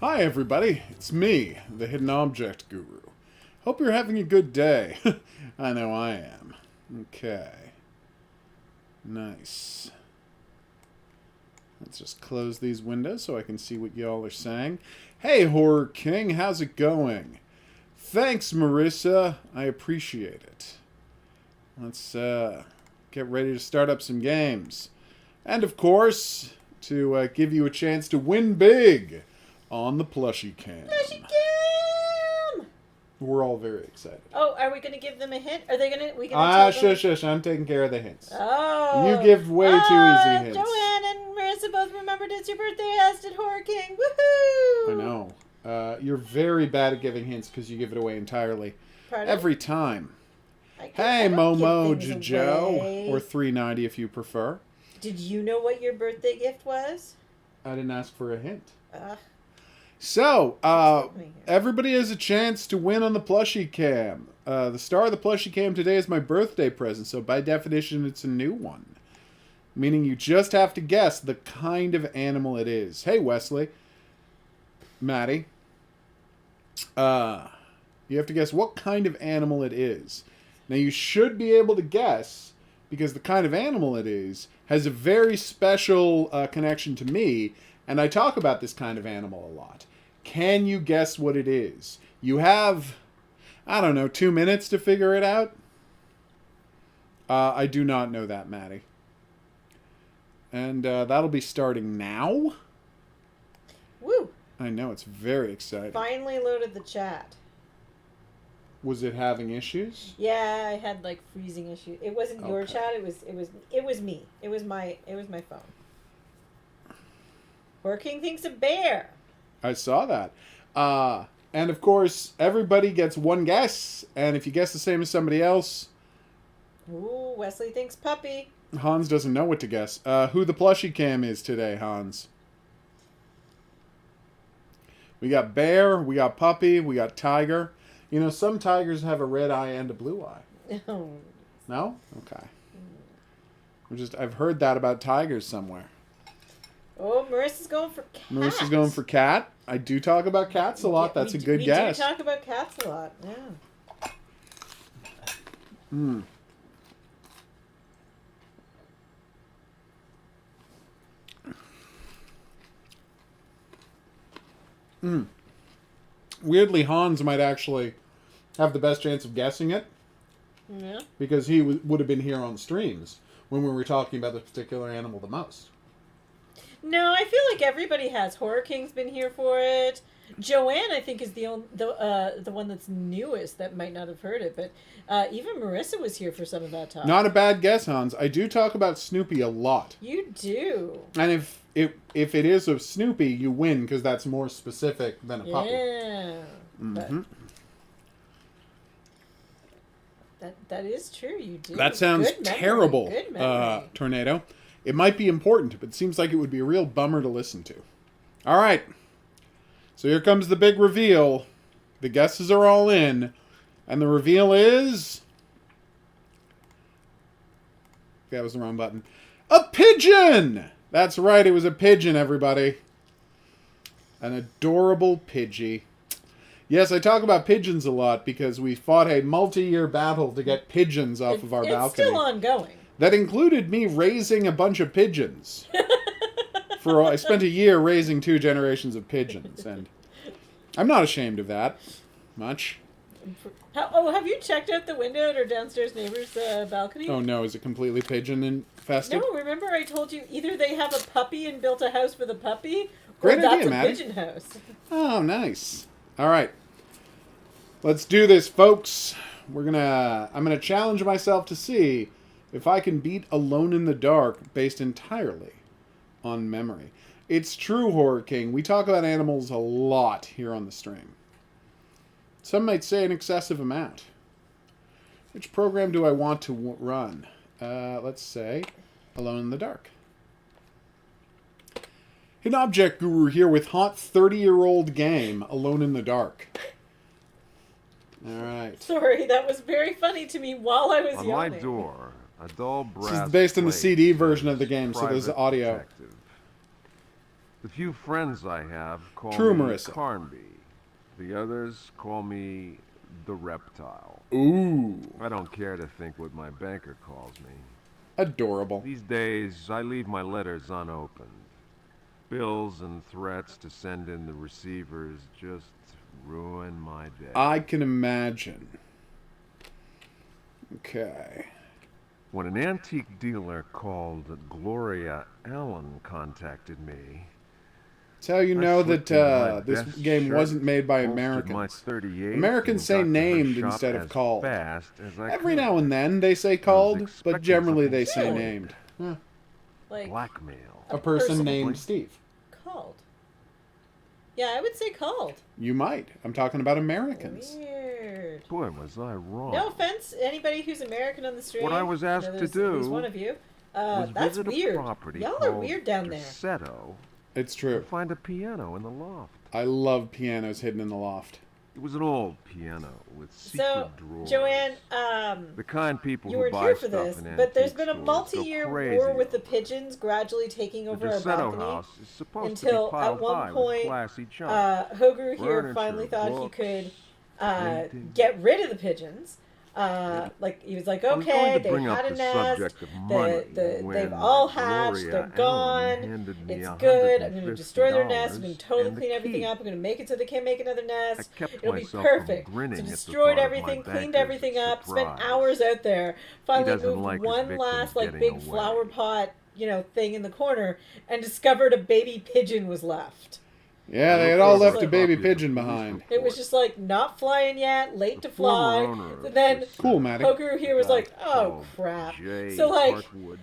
Hi everybody, it's me, the Hidden Object Guru. Hope you're having a good day. I know I am. Okay. Nice. Let's just close these windows so I can see what y'all are saying. Hey Horror King, how's it going? Thanks Marissa, I appreciate it. Let's get ready to start up some games. And of course, to give you a chance to win big on the plushie cam. Plushie cam! We're all very excited. Oh, are we going to give them a hint? Are they going to... tell them? Shush. I'm taking care of the hints. Oh. You give way too easy hints. Joanne and Marissa both remembered it's your birthday, as did Horror King. Woohoo! I know. You're very bad at giving hints because you give it away entirely. Pardon? Every time. I Hey, don't Momo give things Jojo. away. Or 390 if you prefer. Did you know what your birthday gift was? I didn't ask for a hint. Uh, So, happening here? everybody has a chance to win on the plushie cam. The star of the plushie cam today is my birthday present, so by definition it's a new one. Meaning you just have to guess the kind of animal it is. Hey, Wesley. Maddie. You have to guess what kind of animal it is. Now, you should be able to guess, because the kind of animal it is has a very special connection to me, and I talk about this kind of animal a lot. Can you guess what it is? You have, I don't know, 2 minutes to figure it out? I do not know that, Maddie. And that'll be starting now. Woo! I know, it's very exciting. Finally loaded the chat. Was it having issues? Yeah, I had like freezing issues. It wasn't your Okay. chat. It was me. It was my phone. Horror King thinks a bear. I saw that. And of course, everybody gets one guess, and if you guess the same as somebody else, Ooh, Wesley thinks puppy. Hans doesn't know what to guess. Who the plushie cam is today, Hans? We got bear, we got puppy, we got tiger. You know, some tigers have a red eye and a blue eye. Oh. No? Okay. I've heard that about tigers somewhere. Oh, Marissa's going for cat. Marissa's going for cat. I do talk about cats a lot. That's a good guess. We do talk about cats a lot. Yeah. Hmm. Weirdly, Hans might actually have the best chance of guessing it Yeah. because he would have been here on streams when we were talking about this particular animal the most. No, I feel like everybody has. Horror King's been here for it. Joanne, I think, is the one that's newest that might not have heard it, but even Marissa was here for some of that talk. Not a bad guess, Hans. I do talk about Snoopy a lot. You do. And if it is of Snoopy, you win because that's more specific than a puppy. Yeah. Mm-hmm. That is true. You do. That sounds Good memory. terrible, Good memory. Tornado. It might be important, but it seems like it would be a real bummer to listen to. All right. So here comes the big reveal. The guesses are all in. And the reveal is... That was the wrong button. A pigeon! That's right, it was a pigeon, everybody. An adorable Pidgey. Yes, I talk about pigeons a lot because we fought a multi-year battle to get pigeons off of our balcony. It's still ongoing. That included me raising a bunch of pigeons. I spent a year raising 2 generations of pigeons, and I'm not ashamed of that much. Have you checked out the window at our downstairs neighbor's balcony? Oh no, is it completely pigeon infested? No, remember I told you either they have a puppy and built a house for the puppy, or Great that's idea, a Maddie. pigeon house. Oh, nice. All right. Let's do this, folks. I'm gonna challenge myself to see if I can beat Alone in the Dark based entirely on memory. It's true, Horror King. We talk about animals a lot here on the stream. Some might say an excessive amount. Which program do I want to run? Let's say Alone in the Dark. Hidden Object Guru here with hot 30-year-old game, Alone in the Dark. All right. Sorry, that was very funny to me while I was On yawning. my door, a dull brass This is based on the plate CD version of the says game, so there's "Private audio. Detective." The few friends I have call True, me Marissa. Carnby. The others call me the Reptile. Ooh. I don't care to think what my banker calls me. Adorable. These days, I leave my letters unopened. Bills and threats to send in the receivers just ruin my day. I can imagine. Okay. When an antique dealer called Gloria Allen contacted me, That's how you I know slipped that into my this best game shirt, wasn't made by bolstered Americans. my 38 Americans and say got to her named shop instead of as called. fast as I Every could. now and then they say I was called, but expecting generally something they say solid. named. Huh. Like Blackmail. A person person. named Probably. Steve. called. Yeah, I would say called. You might. I'm talking about Americans. Weird. Boy, was I wrong. No offense, anybody who's American on the street. What I was asked to there's do at least one of you. was That's visit weird. a property Y'all are called weird down there. Derceto It's and true. find a piano in the loft. I love pianos hidden in the loft. It was an old piano with secret So, drawers. Joanne, The kind people you who weren't buy here for stuff this, in but there's antique been a stores multi-year go crazy war with the over it. pigeons gradually taking The over our Derceto balcony. house is supposed until to be piled at one high point, with classy junk. HOGuru here Furniture, finally thought he books, could paintings. get rid of the pigeons. Like he was like, I was okay, going to they bring had up a the nest. subject of money They've when all hatched. Gloria They're Allen gone. handed me It's good. I'm going to destroy their $150 nest. I'm going to totally and the clean everything key. up. I'm going to make it so they can't make another I nest. kept It'll be myself perfect. from grinning So at the destroyed thought of my everything, cleaned banker's everything up, spent surprise. hours out there. Finally doesn't moved like his one victims last like getting big away. flower pot, thing in the corner, and discovered a baby pigeon was left. Yeah, they It had all was left like- a baby Copy of the pigeon police behind. report. It was just like not flying yet, late to The former fly. owner So of then this, Cool, Maddie. HOGuru here was guy like, oh called crap. J. So like Hartwood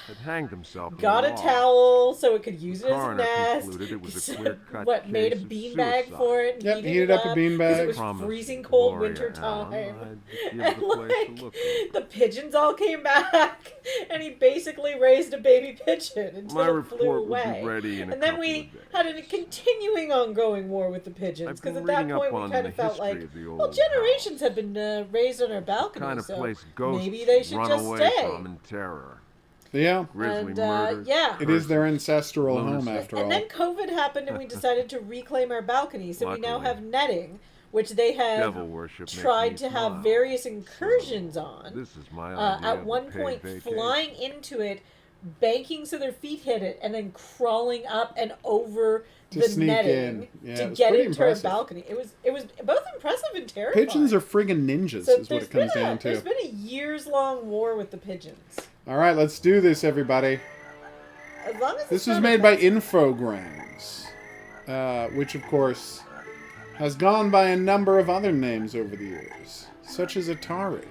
had hanged himself in got the a loft. towel so it could use it as a coroner nest. concluded it was a So, clear-cut what made a case of beanbag suicide. for it? And Yep, heated heated it up a up, beanbag. 'cause it was Promised freezing cold Gloria winter time. Allen I'd give And the place like a look at. the pigeons all came back, and he basically raised a baby pigeon until My it flew report will away. be ready in a And then couple we of days. had a continuing ongoing war with the pigeons I've because been at that reading point up we on kind the of felt history like, of the old well, generations house. have been raised on our balcony, Kind of so place ghosts maybe they should run just away stay. from in terror. Yeah, Grisly And murders. yeah. it is their curses, ancestral home lunacy. after And all. then COVID happened, and we decided to reclaim our balcony. So we now Luckily. have netting, which they have Devil worship makes tried me to have smile. various incursions So, on. This is my idea At of one a paid point, vacation. flying into it, banking so their feet hit it, and then crawling up and over To the sneak netting in. Yeah, it to was get pretty into our impressive. balcony. It was both impressive and terrifying. Pigeons are friggin' ninjas, so is what it comes down there's to. been a years-long war with the pigeons. All right, let's do this, everybody. As long as This it's was not made by offensive. Infogrames, which, of course, has gone by a number of other names over the years, such as Atari.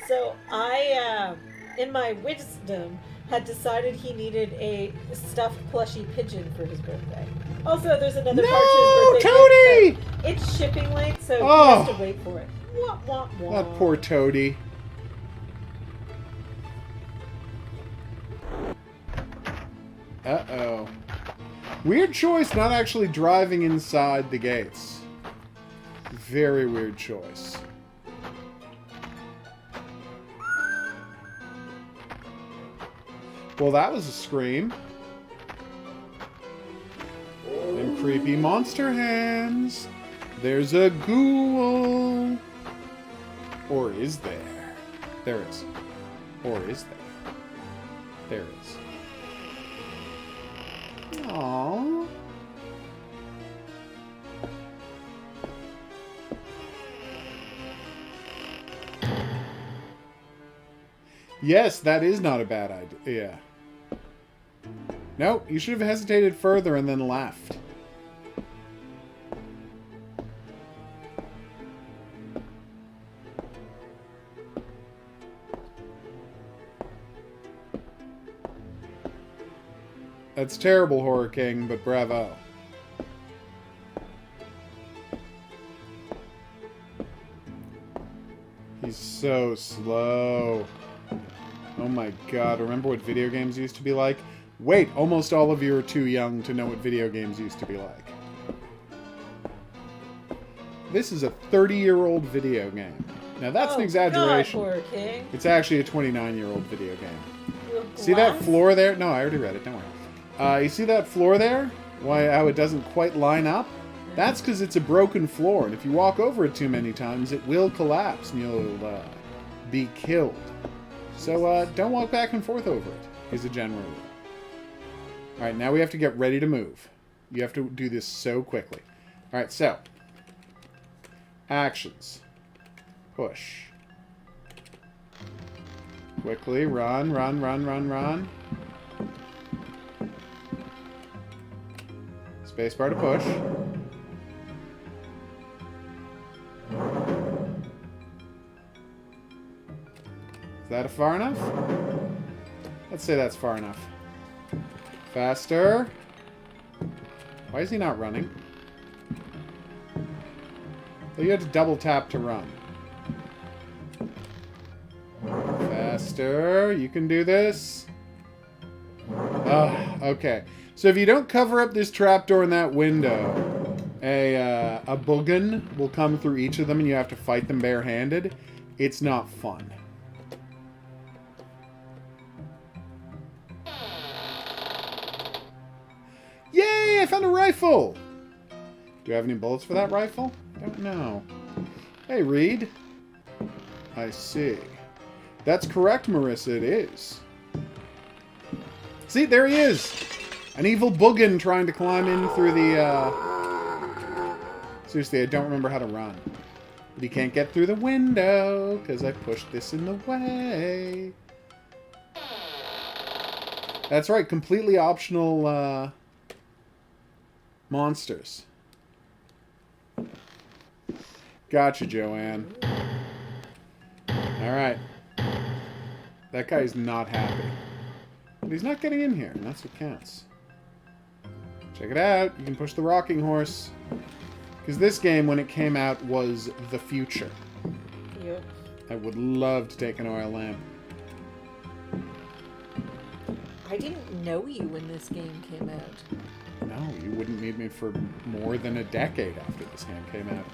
So I, in my wisdom, had decided he needed a stuffed plushy pigeon for his birthday. Also, there's another part to his birthday Toady! gift, but it's shipping late, so Oh. he has to wait for it. Wah, wah, wah. That poor Toady. Uh-oh. Weird choice not actually driving inside the gates. Very weird choice. Well, that was a scream. And creepy monster hands. There's a ghoul. Or is there? There is. Or is there? There is. Aww. Yes, that is not a bad idea. No, you should have hesitated further and then left. That's terrible, Horror King, but bravo. He's so slow. Oh my god, remember what video games used to be like? Wait, almost all of you are too young to know what video games used to be like. This is a 30-year-old video game. Now that's an exaggeration. God, Horror King. It's actually a 29-year-old video game. With See that glass? floor there? No, I already read it, don't worry. You see that floor there? how it doesn't quite line up? That's because it's a broken floor, and if you walk over it too many times, it will collapse, and you'll be killed. So don't walk back and forth over it, is a general rule. Alright, now we have to get ready to move. You have to do this so quickly. Alright, so. Actions. Push. Quickly, run, run, run, run, run. Spacebar to push. Is that far enough? Let's say that's far enough. Faster. Why is he not running? Oh, you had to double tap to run. Faster. You can do this. Okay. So if you don't cover up this trapdoor in that window, a boogan will come through each of them and you have to fight them barehanded. It's not fun. Yay! I found a rifle! Do I have any bullets for that rifle? Don't know. Hey, Reed. I see. That's correct, Marissa. It is. See, there he is! An evil boogan trying to climb in through the, Seriously, I don't remember how to run. But he can't get through the window, because I pushed this in the way. That's right, completely optional, monsters. Gotcha, Joanne. Alright. That guy's not happy. But he's not getting in here, and that's what counts. Check it out. You can push the rocking horse. Because this game, when it came out, was the future. Yep. I would love to take an oil lamp. I didn't know you when this game came out. No, you wouldn't meet me for more than a decade after this game came out.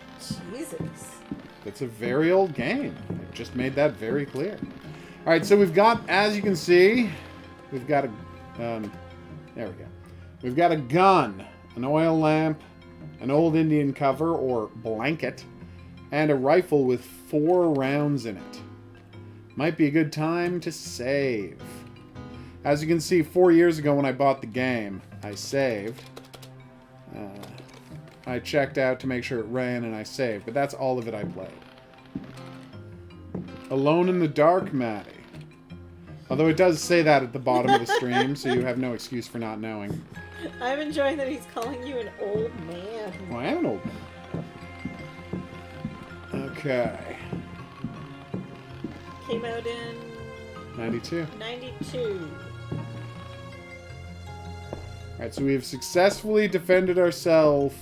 Jesus. It's a very old game. I just made that very clear. Alright, so we've got, as you can see, we've got a... there we go. We've got a gun, an oil lamp, an old Indian cover, or blanket, and a rifle with 4 rounds in it. Might be a good time to save. As you can see, 4 years ago when I bought the game, I saved. I checked out to make sure it ran and I saved, but that's all of it I played. Alone in the dark, Maddie. Although it does say that at the bottom of the stream, so you have no excuse for not knowing. I'm enjoying that he's calling you an old man. Well, I am an old man. Okay. Came out in... 92. 92. Alright, so we have successfully defended ourselves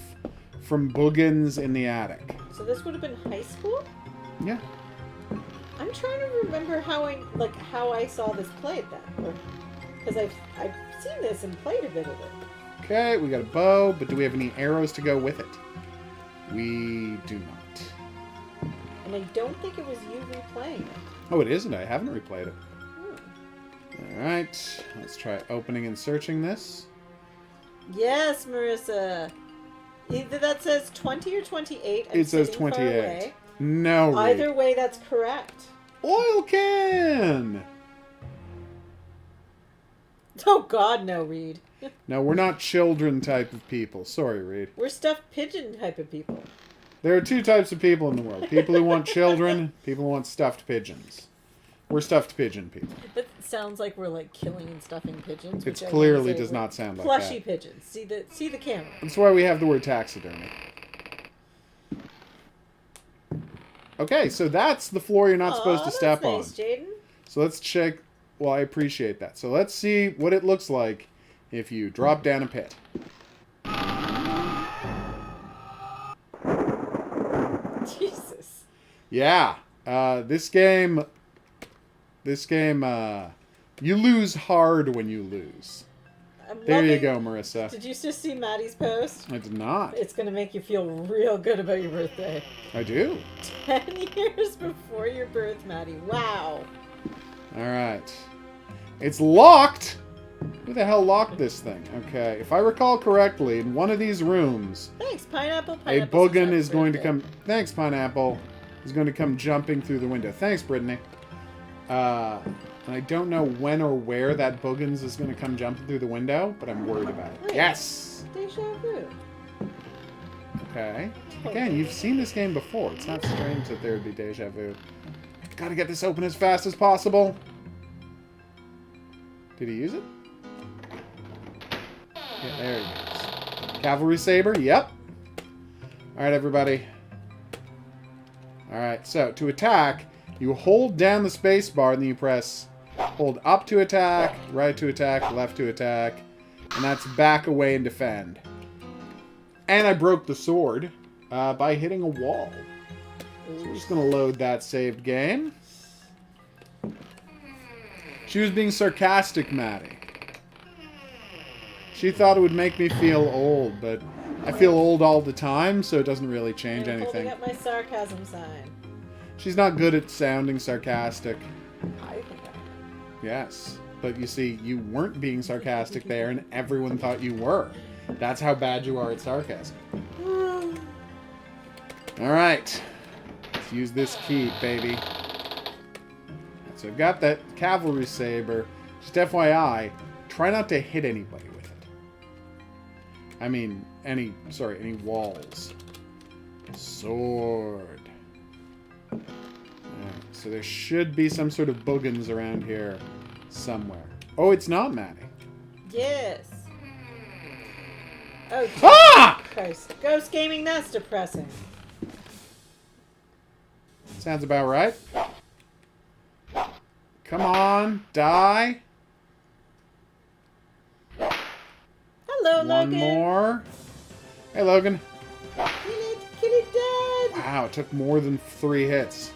from boogans in the attic. So this would have been high school? Yeah. I'm trying to remember how I saw this played then. Because I've seen this and played a bit of it. Okay, we got a bow, but do we have any arrows to go with it? We do not. And I don't think it was you replaying it. Oh, it isn't. I haven't replayed it. Alright, let's try opening and searching this. Yes, Marissa. Either that says 20 or 28. It says 28. No, Reed. Either way, that's correct. Oil can! Oh, God, no, Reed. No, we're not children type of people. Sorry, Reed. We're stuffed pigeon type of people. There are 2 types of people in the world. People who want children, people who want stuffed pigeons. We're stuffed pigeon people. That sounds like we're like killing and stuffing pigeons. It clearly does not sound like plushy that. pigeons. See the camera. That's why we have the word taxidermy. Okay, so that's the floor you're not supposed to step nice, on. Jaden. So let's check. Well, I appreciate that. So let's see what it looks like if you drop down a pit. Jesus. Yeah. This game, you lose hard when you lose. There you go, Marissa. Did you just see Maddie's post? I did not. It's going to make you feel real good about your birthday. I do. 10 years before your birth, Maddie. Wow. All right. It's locked. Who the hell locked this thing? Okay, if I recall correctly, in one of these rooms, Thanks, Pineapple. a Pineapple's boogin such is a going to birthday. come... Thanks, Pineapple. Is going to come jumping through the window. Thanks, Brittany. And I don't know when or where that boogins is going to come jumping through the window, but I'm worried about it. Nice. Yes! Deja vu. Okay. Again, you've seen this game before. It's not strange that there would be deja vu. Gotta get this open as fast as possible. Did he use it? Yeah, there he goes. Cavalry saber, yep. Alright, everybody. Alright, so to attack, you hold down the space bar and then you press hold up to attack, right to attack, left to attack, and that's back away and defend. And I broke the sword by hitting a wall. So we're just going to load that saved game. She was being sarcastic, Maddie. She thought it would make me feel old, but I feel old all the time, so it doesn't really change I'm anything. holding up my sarcasm sign. She's not good at sounding sarcastic. I think I am. Yes. But you see, you weren't being sarcastic there, and everyone thought you were. That's how bad you are at sarcasm. Alright. Let's use this key, baby. So I've got that cavalry saber. Just FYI, try not to hit anybody with it. I mean, any walls. Sword. Alright, so there should be some sort of boogins around here somewhere. Oh, it's not Maddie. Yes. Oh, Jesus Ah! Christ. Ghost gaming, that's depressing. Sounds about right. Come on, die. Hello, One Logan. more. Hey, Logan. Kill it dead. Wow, it took more than 3 hits.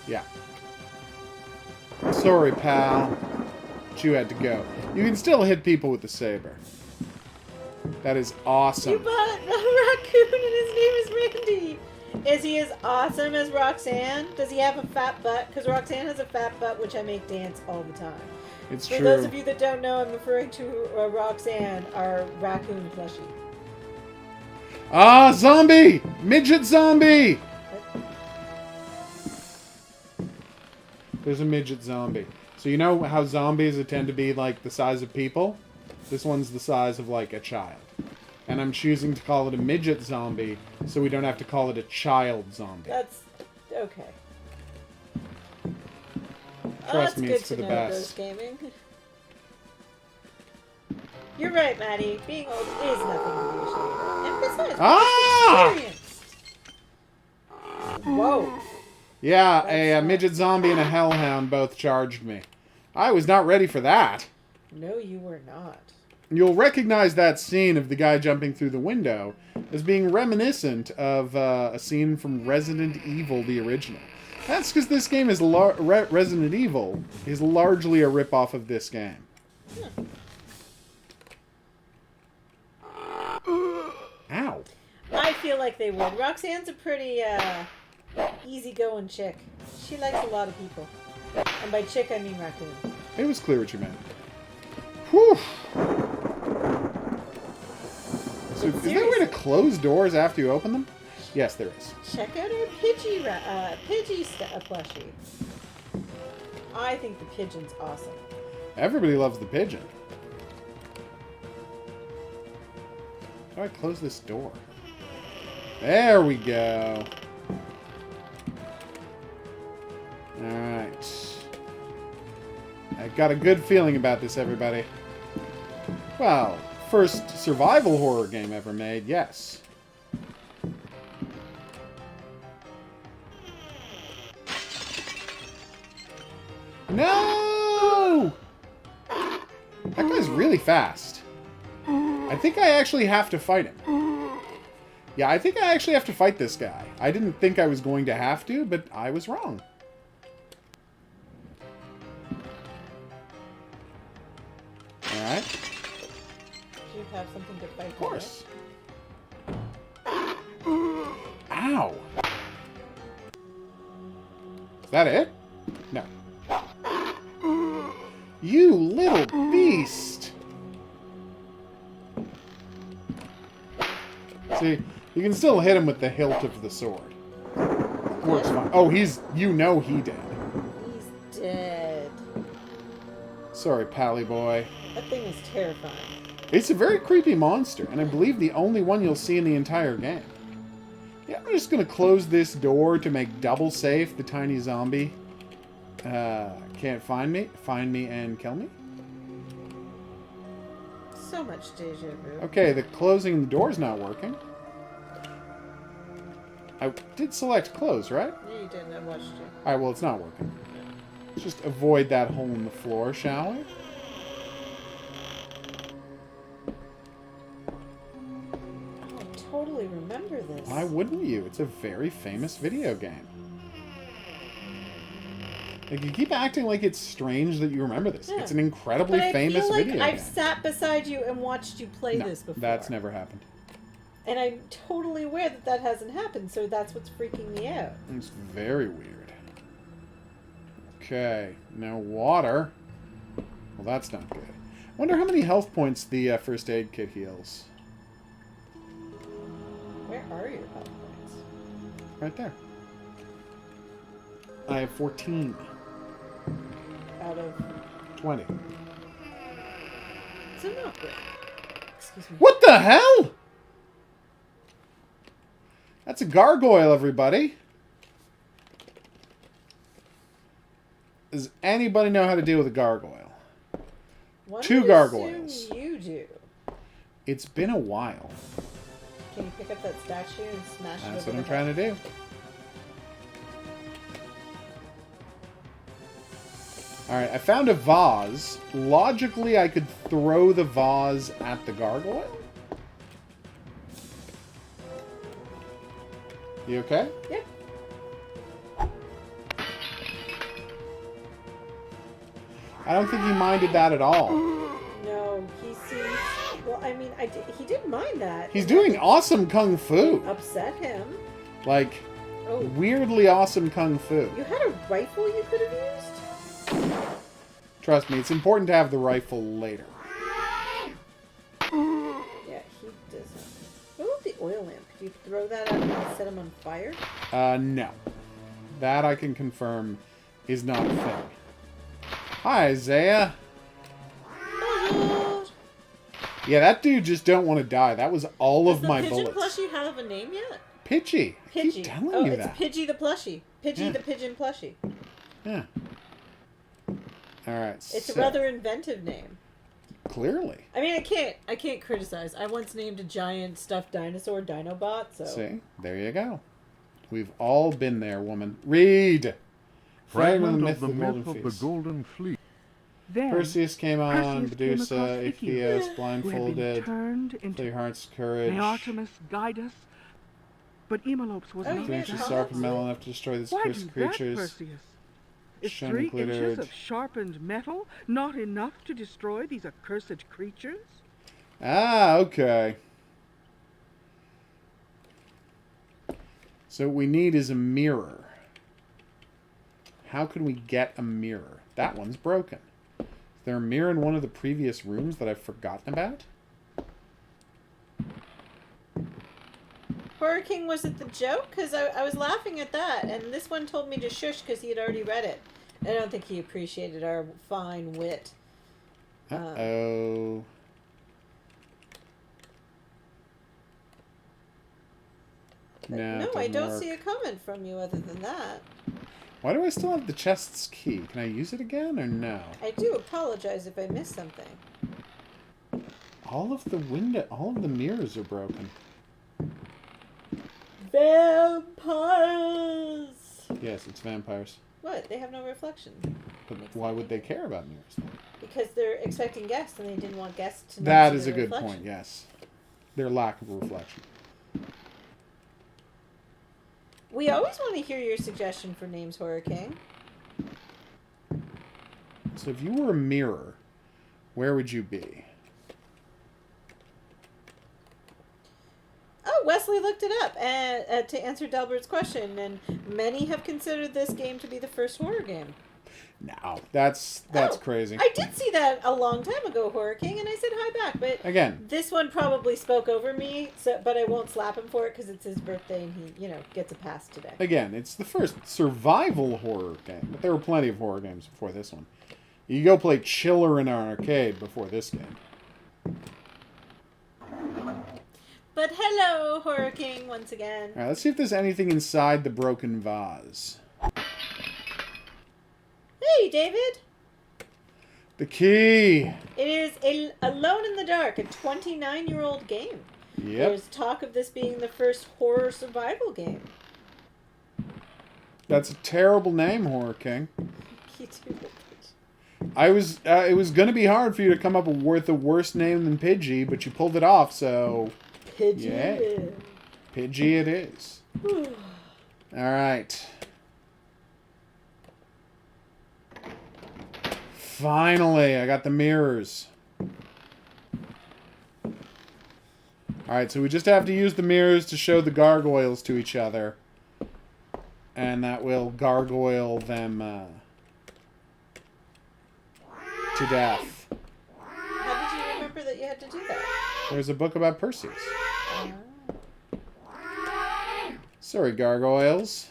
Yeah. Sorry, pal. But you had to go. You can still hit people with the saber. That is You awesome. bought a raccoon and his name is Randy. Is he as awesome as Roxanne? Does he have a fat butt? Because Roxanne has a fat butt, which I make dance all the time. It's For true. those of you that don't know, I'm referring to Roxanne, our raccoon plushie. Ah, zombie! Midget zombie! There's a midget zombie. So you know how zombies tend to be like the size of people? This one's the size of like a child. And I'm choosing to call it a midget zombie so we don't have to call it a child zombie. That's okay. Trust That's me, good it's for to the know, best. Ghost gaming. You're right, Maddie. Being old is nothing to be ashamed of. And besides, Ah! experienced. Whoa. Yeah, That's a midget zombie and a hellhound both charged me. I was not ready for that. No, you were not. You'll recognize that scene of the guy jumping through the window as being reminiscent of a scene from Resident Evil, the original. That's because this game is Resident Evil is largely a ripoff of this game. Ow. I feel like they would. Roxanne's a pretty easygoing chick. She likes a lot of people. And by chick, I mean raccoon. It was clear what you meant. Whew. So, is there a way to close doors after you open them? Yes, there is. Check out our Pidgey plushie. I think the pigeon's awesome. Everybody loves the pigeon. How do I close this door? There we go. Alright. I've got a good feeling about this, everybody. Well, first survival horror game ever made, yes. No! That guy's really fast. I think I actually have to fight him. Yeah, I think I actually have to fight this guy. I didn't think I was going to have to, but I was wrong. Alright. Do you have something to fight? Of course. Ow! Is that it? No. You little beast! See, you can still hit him with the hilt of the sword. Works fine. Oh, he's... You know he dead. He's dead. Sorry, Pally boy. That thing is terrifying. It's a very creepy monster, and I believe the only one you'll see in the entire game. Yeah, I'm just gonna close this door to make double safe the tiny zombie. Can't find me and kill me? So much deja vu. Okay, the closing the door's not working. I did select close, right? Yeah, you didn't. I watched you. Alright, well, it's not working. Let's just avoid that hole in the floor, shall we? Oh, I totally remember this. Why wouldn't you? It's a very famous video game. Like, you keep acting like it's strange that you remember this. Yeah. It's an incredibly But famous I feel like video I've game. sat beside you and watched you play No, this before. that's never happened. And I'm totally aware that that hasn't happened, so that's what's freaking me out. It's very weird. Okay, now water. Well, that's not good. I wonder how many health points the first aid kit heals. Where are your health points? Right there. I have 14. Out of... 20. So not good. Excuse me. What the hell? That's a gargoyle, everybody. Does anybody know how to deal with a gargoyle? One Two would gargoyles. assume you do. It's been a while. Can you pick up that statue and smash it That's over what I'm the trying head? to do. Alright, I found a vase. Logically, I could throw the vase at the gargoyle. You okay? Yep. I don't think he minded that at all. No, he seems... Well, I mean, he didn't mind that. He's doing awesome kung fu. Upset him. Like, Oh, weirdly awesome kung fu. you had a rifle you could have used? Trust me, it's important to have the rifle later. Yeah, he doesn't. What about the oil lamp? Could you throw that at him and set him on fire? No. That I can confirm is not a thing. Hi, Isaiah. Yeah, that dude just don't want to die. That was all of my Does the pigeon bullets. plushie have a name yet? Pidgey. I Pidgey. keep telling Oh, you it's that. Pidgey the plushie. Pidgey Yeah. the pigeon plushie. Yeah. Alright, It's a rather inventive name. Clearly. I mean, I can't criticize. I once named a giant stuffed dinosaur Dinobot, so... See? There you go. We've all been there, woman. Read! Fragment Fragment of the myth of the Golden Fleece. Then Perseus came on, Perseus came Medusa, across Ichthyos, who had been blindfolded, turned into Clearheart's courage. May Artemis guide us. But Emelopes was Oh, not you Finish made the just. comments? Sarpamel enough to destroy these Why cursed do that, creatures. Perseus? Is Shiny 3 glittered. inches of sharpened metal not enough to destroy these accursed creatures? Ah, okay. So what we need is a mirror. How can we get a mirror? That one's broken. Is there a mirror in one of the previous rooms that I've forgotten about? Horror King, was it the joke? Because I was laughing at that, and this one told me to shush because he had already read it. I don't think he appreciated our fine wit. Uh-oh. No, it No, I doesn't don't work. see a comment from you other than that. Why do I still have the chest's key? Can I use it again or no? I do apologize if I missed something. All of the mirrors are broken. Vampires! Yes, it's vampires. What? They have no reflection. But why would they care about mirrors then? Because they're expecting guests and they didn't want guests to That see is a their good reflection. point, yes. Their lack of reflection. We always want to hear your suggestion for names, Horror King. So if you were a mirror, where would you be? Oh, Wesley looked it up to answer Delbert's question, and many have considered this game to be the first horror game. No, that's crazy. I did see that a long time ago, Horror King, and I said hi back. But Again, this one probably spoke over me. But I won't slap him for it because it's his birthday and he, gets a pass today. again, it's the first survival horror game, but there were plenty of horror games before this one. You go play Chiller in an arcade before this game. But hello, Horror King, once again. All right, let's see if there's anything inside the broken vase. Hey, David. The key. It is Alone in the Dark, a 29-year-old game. Yep. There's talk of this being the first horror survival game. That's a terrible name, Horror King. You do. It was going to be hard for you to come up with a worse name than Pidgey, but you pulled it off, so... Pidgey. Yeah. Pidgey it is. Alright. Finally, I got the mirrors. Alright, so we just have to use the mirrors to show the gargoyles to each other. And that will gargoyle them to death. How did you remember that you had to do that? There's a book about Perseus. Sorry, gargoyles.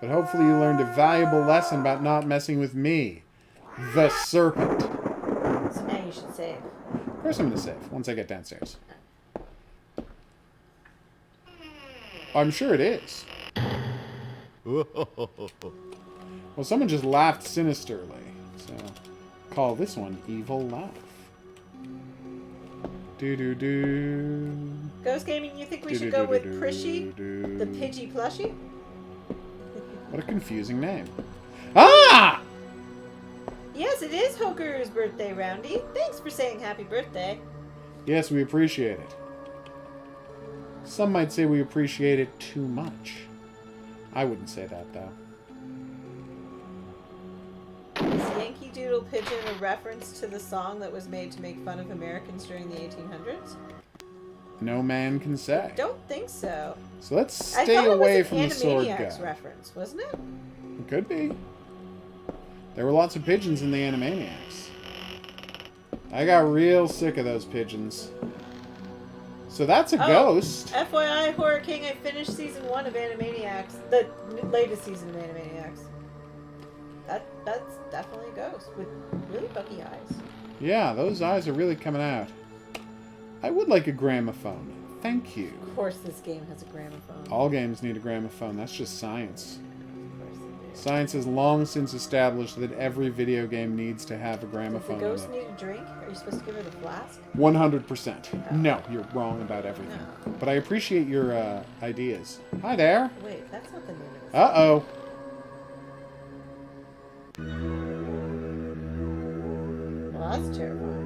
But hopefully you learned a valuable lesson about not messing with me, the serpent. So now you should save. Of course I'm going to save, once I get downstairs. I'm sure it is. Well, someone just laughed sinisterly, so call this one Evil Laugh. Do-do-do. Ghost Gaming, you think we should go with Prishy, the Pidgey plushie? What a confusing name. Ah! Yes, it is HOGuru's birthday, Roundy. Thanks for saying happy birthday. Yes, we appreciate it. Some might say we appreciate it too much. I wouldn't say that, though. Is Yankee Doodle Pigeon a reference to the song that was made to make fun of Americans during the 1800s? No man can say. Don't think so. So let's stay away from the sword guy. Animaniacs reference, wasn't it? It could be. There were lots of pigeons in the Animaniacs. I got real sick of those pigeons. So that's a ghost. FYI, Horror King, I finished season 1 of Animaniacs. The latest season of Animaniacs. That's definitely a ghost with really buggy eyes. Yeah, those eyes are really coming out. I would like a gramophone. Thank you. Of course this game has a gramophone. All games need a gramophone. That's just science. Of course they do. Science has long since established that every video game needs to have a Does the gramophone ghost in it. need a drink? Are you supposed to give her the flask? 100%. No, you're wrong about everything. No. But I appreciate your ideas. Hi there. Wait, that's not the name of this. Uh-oh. Well, that's terrifying.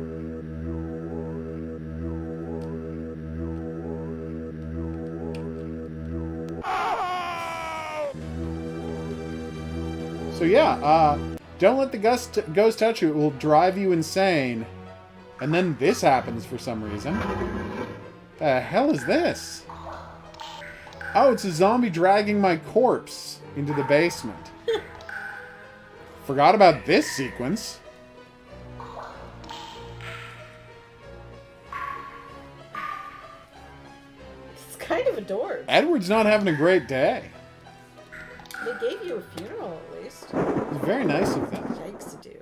So yeah, don't let the ghost touch you. It will drive you insane. And then this happens for some reason. The hell is this? Oh, it's a zombie dragging my corpse into the basement. Forgot about this sequence. It's kind of adorbs. Edward's not having a great day. They gave you a funeral, at least. It's very nice of them. Yikes to do.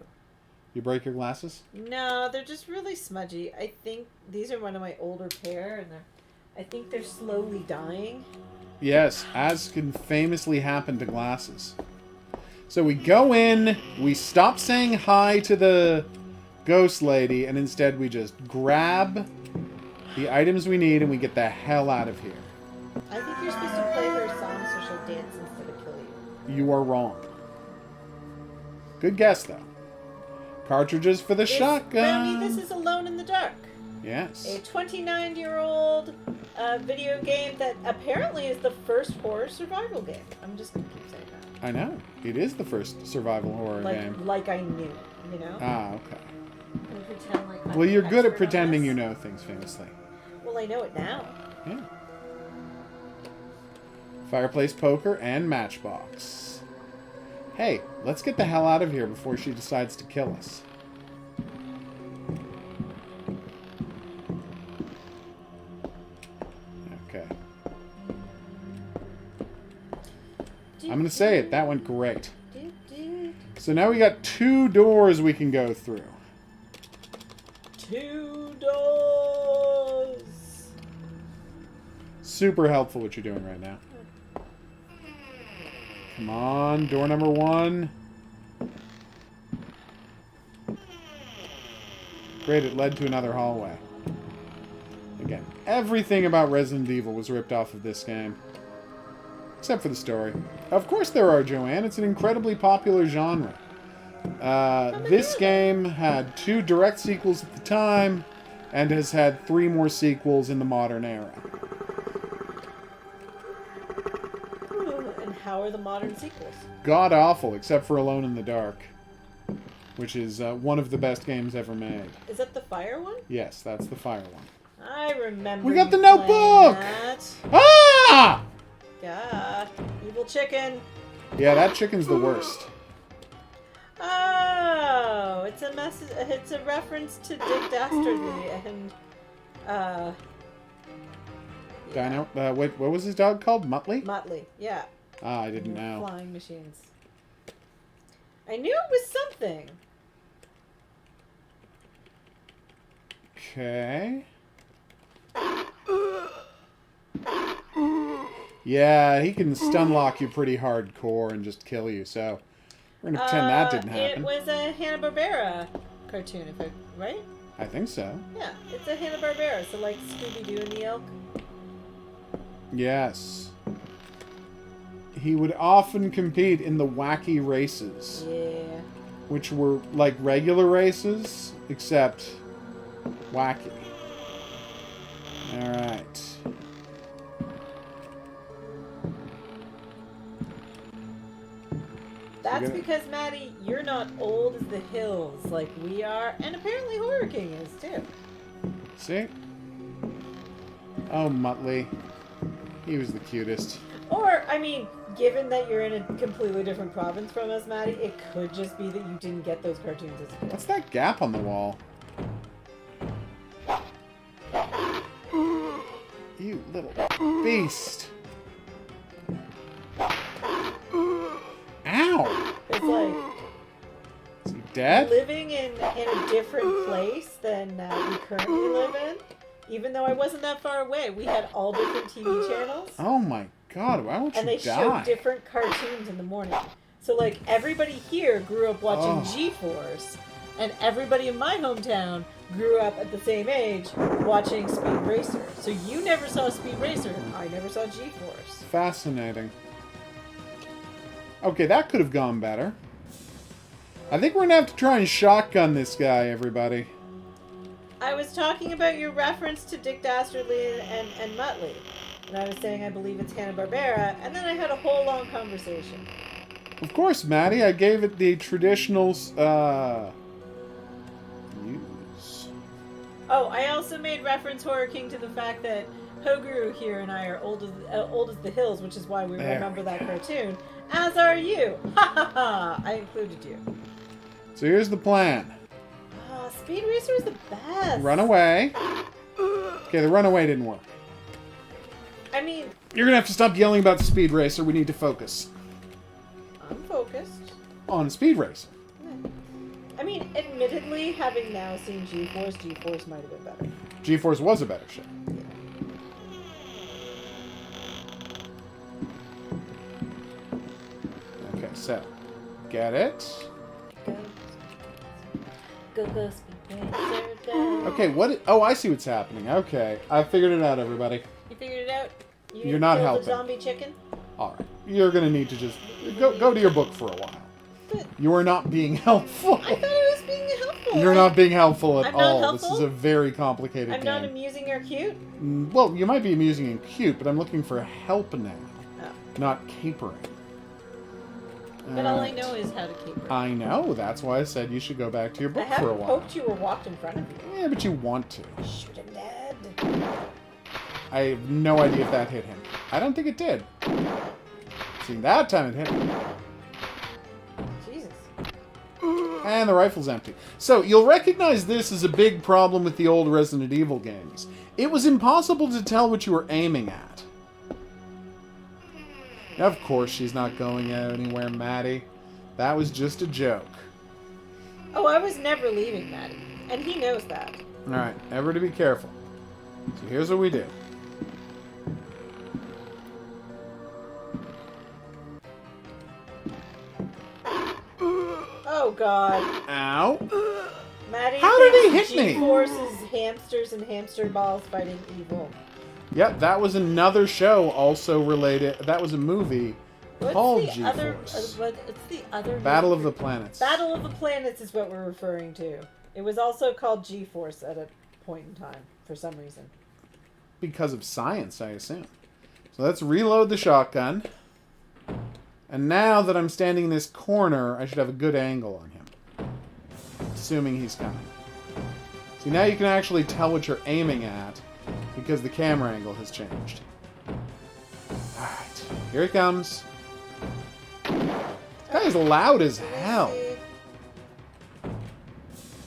You break your glasses? No, they're just really smudgy. I think these are one of my older pair, and I think they're slowly dying. Yes, as can famously happen to glasses. So we go in, we stop saying hi to the ghost lady, and instead we just grab the items we need and we get the hell out of here. I think you're supposed to play her song so she'll dance instead of kill you. You are wrong. Good guess, though. Cartridges for the shotgun. Brownie, this is Alone in the Dark. Yes. A 29-year-old video game that apparently is the first horror survival game. I'm just going to keep saying that. I know. It is the first survival horror game. Like I knew, you know? Ah, okay. And pretend like I'm Well, you're an good at expert on pretending this. you know things, famously. Well, I know it now. Yeah. Fireplace poker and matchbox. Hey, let's get the hell out of here before she decides to kill us. Okay. I'm gonna say it. That went great. So now we got 2 doors we can go through. 2 doors. Super helpful what you're doing right now. Come on, door number 1. Great, it led to another hallway. Again, everything about Resident Evil was ripped off of this game. Except for the story. Of course there are, Joanne. It's an incredibly popular genre. This game had 2 direct sequels at the time, and has had 3 more sequels in the modern era. And how are the modern sequels? God-awful, except for Alone in the Dark. Which is one of the best games ever made. Is that the fire one? Yes, that's the fire one. I remember. We got the playing notebook! That. Ah! Yeah, evil chicken. Yeah, that chicken's the worst. Oh, it's a message. It's a reference to Dick Dastardly and Dino. Wait, what was his dog called? Muttley? Muttley. Yeah. Ah, I didn't know. Flying machines. I knew it was something. Okay. Yeah, he can stun lock you pretty hardcore and just kill you, so we're gonna pretend that didn't happen. It was a Hanna-Barbera cartoon, right? I think so. Yeah, it's a Hanna-Barbera, so like Scooby-Doo and the Elk. Yes. He would often compete in the wacky races. Yeah. Which were like regular races, except wacky. Alright. That's because, Maddie, you're not old as the hills like we are, and apparently Horror King is too. See? Oh, Muttley. He was the cutest. Or, I mean, given that you're in a completely different province from us, Maddie, it could just be that you didn't get those cartoons as a kid. What's that gap on the wall? You little beast. Ow! It's like Is he dead? living in a different place than we currently live in. Even though I wasn't that far away, we had all different TV channels. Oh my god, why won't you And they die? showed different cartoons in the morning. So, like, everybody here grew up watching Oh. G-Force, and everybody in my hometown grew up at the same age watching Speed Racer. So you never saw Speed Racer, I never saw G-Force. Fascinating. Okay, that could have gone better. I think we're gonna have to try and shotgun this guy, everybody. I was talking about your reference to Dick Dastardly and Muttley. And I was saying I believe it's Hanna-Barbera, and then I had a whole long conversation. Of course, Maddie, I gave it the traditional, use. Oh, I also made reference, Horror King, to the fact that HOGuru here and I are old as the hills, which is why we There remember we that go. cartoon. As are you. Ha ha ha! I included you. So here's the plan. Oh, Speed Racer is the best. Run away. Okay, the runaway didn't work. I mean, You're gonna have to stop yelling about the Speed Racer. We need to focus I'm focused. on Speed Racer. I mean, admittedly, having now seen G-Force, G-Force might have been better. G-Force was a better show. Okay, so get it. Go, Speed Racer, go. Okay, what? Oh, I see what's happening. Okay, I figured it out, everybody. You figured it out? You're not killed helping. the zombie chicken? All right, you're gonna need to just go to your book for a while. But You are not being helpful. I thought I was being helpful. You're not being helpful at I'm not all. helpful? This is a very complicated I'm game. not amusing or cute? Well, you might be amusing and cute, but I'm looking for help now, Oh. not capering. But all I Alright. know is how to keep her. I know. That's why I said you should go back to your I book for a haven't while. poked you or walked in front of you. Yeah, but you want to. Shoot him dead. I have no idea if that hit him. I don't think it did. See, that time it hit him. And the rifle's empty. So, you'll recognize this as a big problem with the old Resident Evil games. It was impossible to tell what you were aiming at. Of course she's not going anywhere, Maddie. That was just a joke. Oh, I was never leaving, Maddie. And he knows that. Alright, ever to be careful. So here's what we do. Oh, God. Ow. Maddie How did he thinks hit me? G-Force is hamsters and hamster balls fighting evil. Yep, that was another show also related. That was a movie called G-Force. What's the other Battle movie? of the Planets. Battle of the Planets is what we're referring to. It was also called G-Force at a point in time, for some reason. Because of science, I assume. So let's reload the shotgun. And now that I'm standing in this corner, I should have a good angle on him. Assuming he's coming. See, now you can actually tell what you're aiming at because the camera angle has changed. Alright, here he comes. This guy is loud as hell.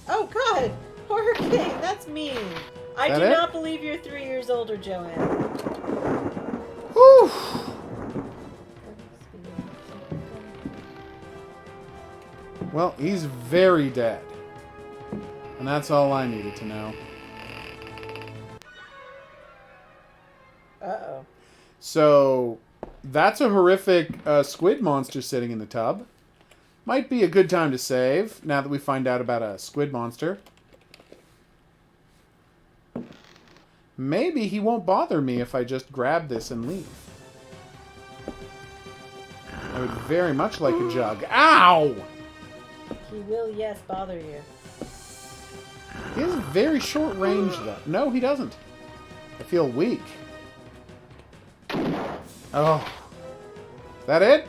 Oh, God! Horror King, that's mean. I That do it? not believe you're 3 years older, Joanne. Whew. Well, he's very dead. And that's all I needed to know. Uh-oh. So, that's a horrific squid monster sitting in the tub. Might be a good time to save, now that we find out about a squid monster. Maybe he won't bother me if I just grab this and leave. I would very much like a jug. Ow! He will, yes, bother you. He has a very short range, though. No, he doesn't. I feel weak. Oh. Is that it?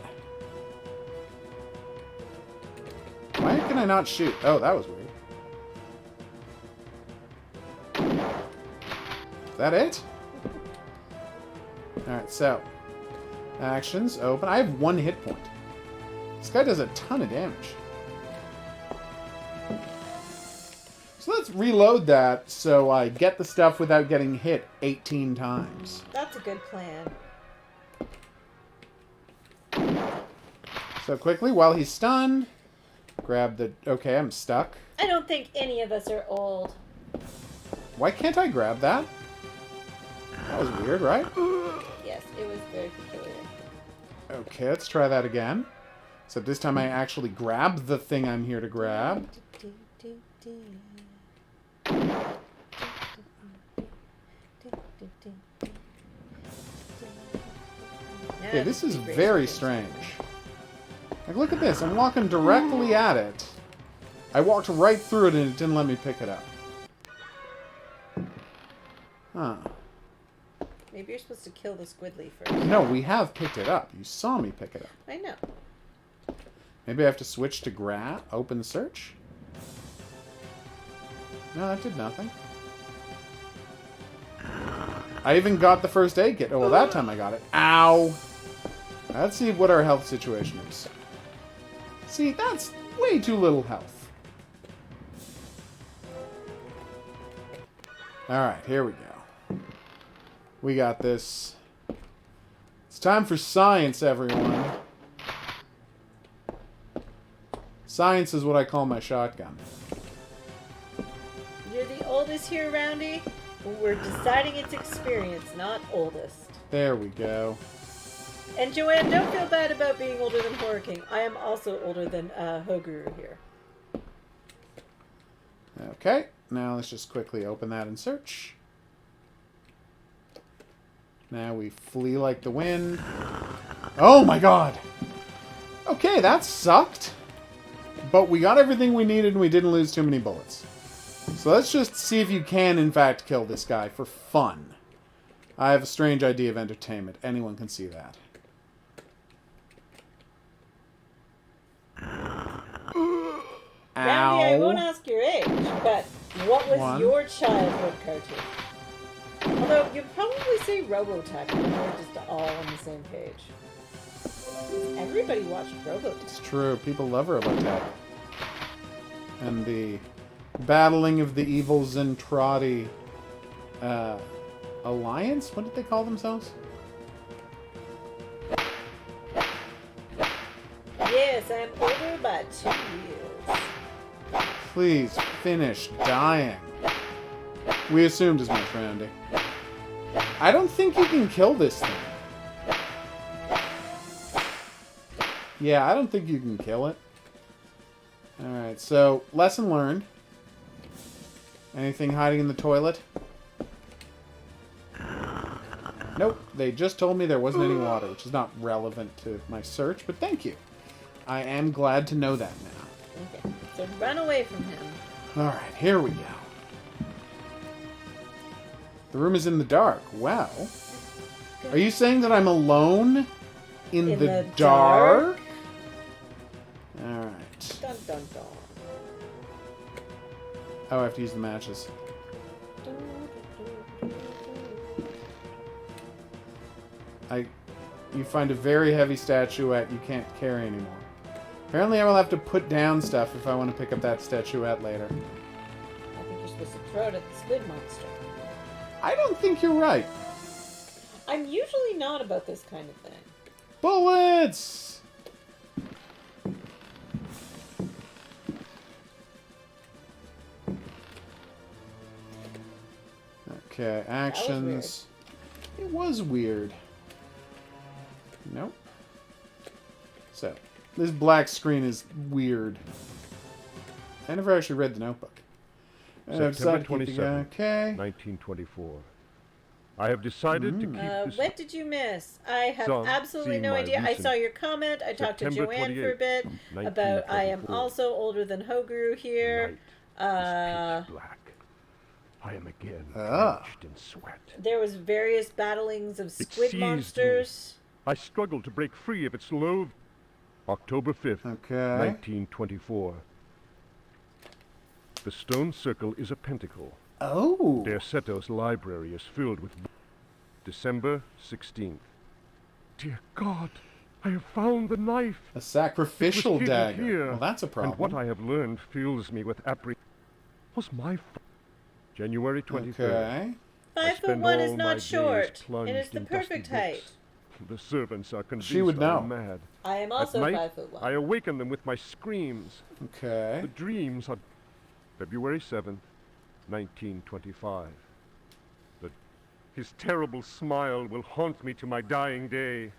Why can I not shoot? Oh, that was weird. Is that it? Alright, so. Actions, open. I have 1 hit point. This guy does a ton of damage. So let's reload that so I get the stuff without getting hit 18 times. That's a good plan. So quickly, while he's stunned, grab the... Okay, I'm stuck. I don't think any of us are old. Why can't I grab that? That was weird, right? Yes, it was very peculiar. Okay, let's try that again. Except this time I actually grab the thing I'm here to grab. Okay, this is very strange. Like, look at this. I'm walking directly at it. I walked right through it and it didn't let me pick it up. Huh. Maybe you're supposed to kill the squidly first. No, we have picked it up. You saw me pick it up. I know. Maybe I have to switch to open search? No, that did nothing. I even got the first aid kit. Oh, well, that time I got it. Ow! Let's see what our health situation is. See, that's way too little health. Alright, here we go. We got this. It's time for science, everyone. Science is what I call my shotgun. You're the oldest here, Roundy. We're deciding it's experience, not oldest. There we go. And Joanne, don't feel bad about being older than Horror King. I am also older than HOGuru here. Okay, now let's just quickly open that and search. Now we flee like the wind. Oh my god! Okay, that sucked. But we got everything we needed and we didn't lose too many bullets. So let's just see if you can, in fact, kill this guy for fun. I have a strange idea of entertainment. Anyone can see that. Roundy, I won't Ow. ask your age, but what was 1. your childhood cartoon? Although, you'd probably say Robotech, and we're just all on the same page. Everybody watched Robotech. It's true. People love Robotech. and the battling of the evil Zentradi alliance? What did they call themselves? Yes, I'm older by 2 years. Please finish dying. We assumed as much, Randy. I don't think you can kill this thing. Yeah, I don't think you can kill it. Alright, so, lesson learned. Anything hiding in the toilet? Nope, they just told me there wasn't any water, which is not relevant to my search, but thank you. I am glad to know that now. Okay, so run away from him. Alright, here we go. The room is in the dark. Well, are you saying that I'm alone in the dark? Alright. Dun dun dun. Oh, I have to use the matches. You find a very heavy statuette you can't carry anymore. Apparently I will have to put down stuff if I want to pick up that statuette later. I think you're supposed to throw it at the squid monster. I don't think you're right. I'm usually not about this kind of thing. Bullets! Okay, actions. It was weird. Nope. So, this black screen is weird. I never actually read the notebook. September 27th, okay. 1924. I have decided to keep this... What did you miss? I have Some absolutely see no my idea. I recent saw your comment. I talked to September Joanne for a bit 28th, about I am 1924. also older than HOGuru here. Night is pitch black. I am again Ah. drenched in sweat. There was various battlings of squid seized me. monsters. I struggled to break free of its loathe. October 5th, Okay. 1924. The stone circle is a pentacle. Oh. Derceto's library is filled with... December 16th. Dear God, I have found the knife. A sacrificial It was hidden dagger. here, Well, that's a problem. And what I have learned fills me with apprehension. Was my... January 23rd. Okay. I 5'1" spend is all my not days short. plunged It is the in dusty perfect books. height. The servants are convinced She would I know. am mad. I am At also night, 5'1". I awaken them with my screams. Okay. The dreams are... February 7th, 1925. His terrible smile will haunt me to my dying day.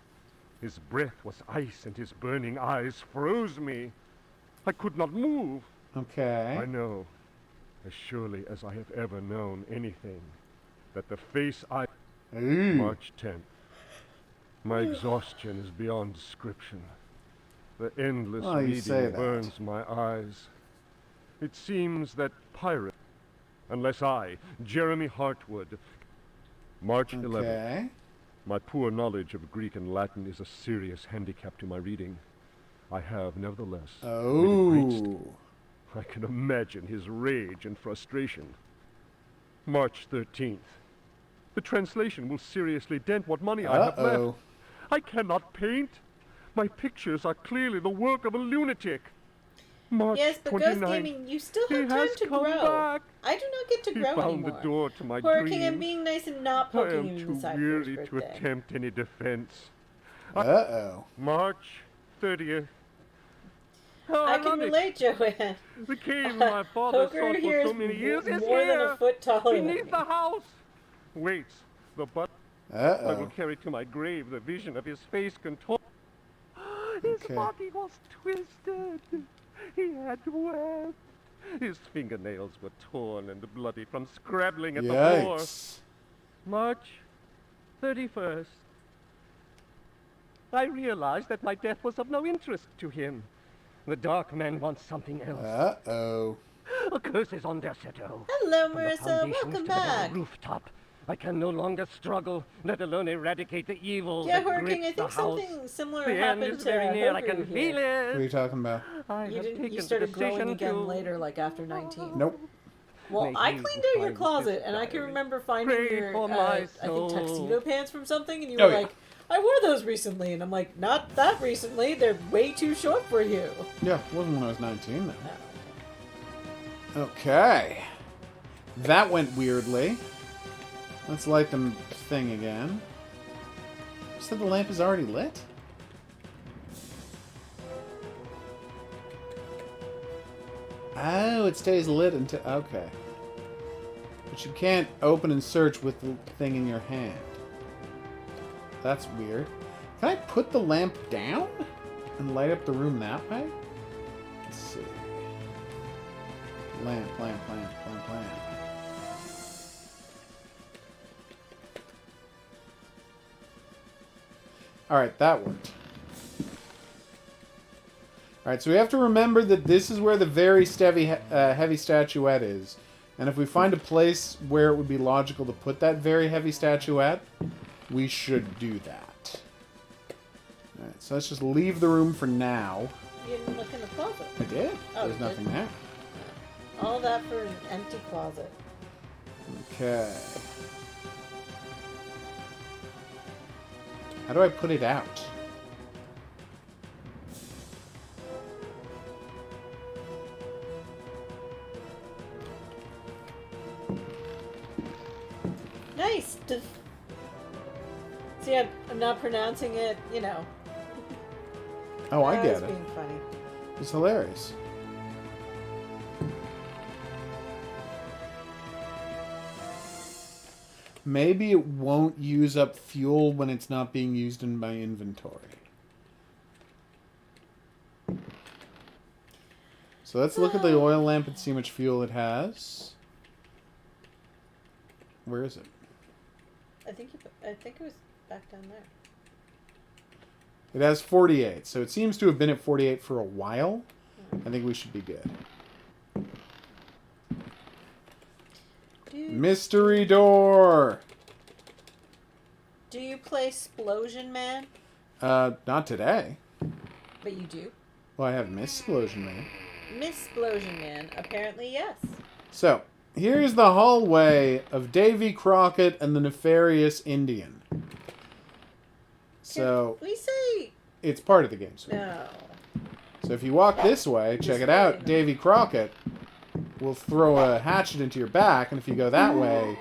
His breath was ice and his burning eyes froze me. I could not move. Okay. I know, as surely as I have ever known anything, that the face I... Ooh. March 10th. My exhaustion is beyond description. The endless Oh, you say reading that. burns my eyes. It seems that pirate, unless I, Jeremy Hartwood... March 11th. Okay. My poor knowledge of Greek and Latin is a serious handicap to my reading. I have, nevertheless, read it. Oh. I can imagine his rage and frustration. March 13th. The translation will seriously dent what money I have left. Uh-oh. I cannot paint. My pictures are clearly the work of a lunatic. March Yes, but 29th. Ghost Gaming, you still He have time has to come grow. back. I do not get to He grow found anymore. the door to my Working dreams. and being nice and not I poking am you in too the side for weary his to birthday. attempt any defense. Uh-oh. March 30th. I can relate, Joanne. The cave my father HOGuru sought here for so is many years is more than here, a foot taller than beneath me. the house. Waits the butt. I will Uh-oh. carry to my grave the vision of his face contorted. His Okay. body was twisted. He had webbed. His fingernails were torn and bloody from scrabbling at the floor. Yikes. March 31st. I realized that my death was of no interest to him. The Dark Man wants something else. Uh-oh. A curse is on Derceto. Hello, From the Marissa. foundations Welcome to the back. very rooftop. I can no longer struggle, let alone eradicate the evil Yeah, that Working, I grips the think house. something similar The end happened is to very near. I HOGuru can feel here. What are you it. talking about? I You have didn't. taken You the started growing decision again to later, like after 19. Nope. Well, May I he cleaned who out your finds closet, this and I can diary remember finding pray your, for my I think, soul. tuxedo pants from something, and you Oh, were yeah. like, I wore those recently, and I'm like, not that recently. They're way too short for you. Yeah, it wasn't when I was 19, though. Okay. That went weirdly. Let's light the thing again. You said the lamp is already lit? Oh, it stays lit until... Okay. But you can't open and search with the thing in your hand. That's weird. Can I put the lamp down and light up the room that way? Let's see. Lamp. Alright, that worked. Alright, so we have to remember that this is where the very heavy statuette is. And if we find a place where it would be logical to put that very heavy statuette, we should do that. Alright, so let's just leave the room for now. You didn't look in the closet. I did. Oh, There's nothing there. All that for an empty closet. Okay. How do I put it out? Nice. See, I'm not pronouncing it, you know. Oh, I get was it. being funny. It's hilarious. Maybe it won't use up fuel when it's not being used in my inventory. So let's look at the oil lamp and see how much fuel it has. Where is it? I think it was back down there. It has 48, so it seems to have been at 48 for a while. I think we should be good. Mystery door! Do you play Splosion Man? Not today. But you do. Well, I have Missplosion Man. Miss Splosion Man, apparently yes. So, here's the hallway of Davy Crockett and the Nefarious Indian. So, Can we say it's part of the game. So. no? So if you walk this way, check it out, Davy Crockett will throw a hatchet into your back, and if you go that way,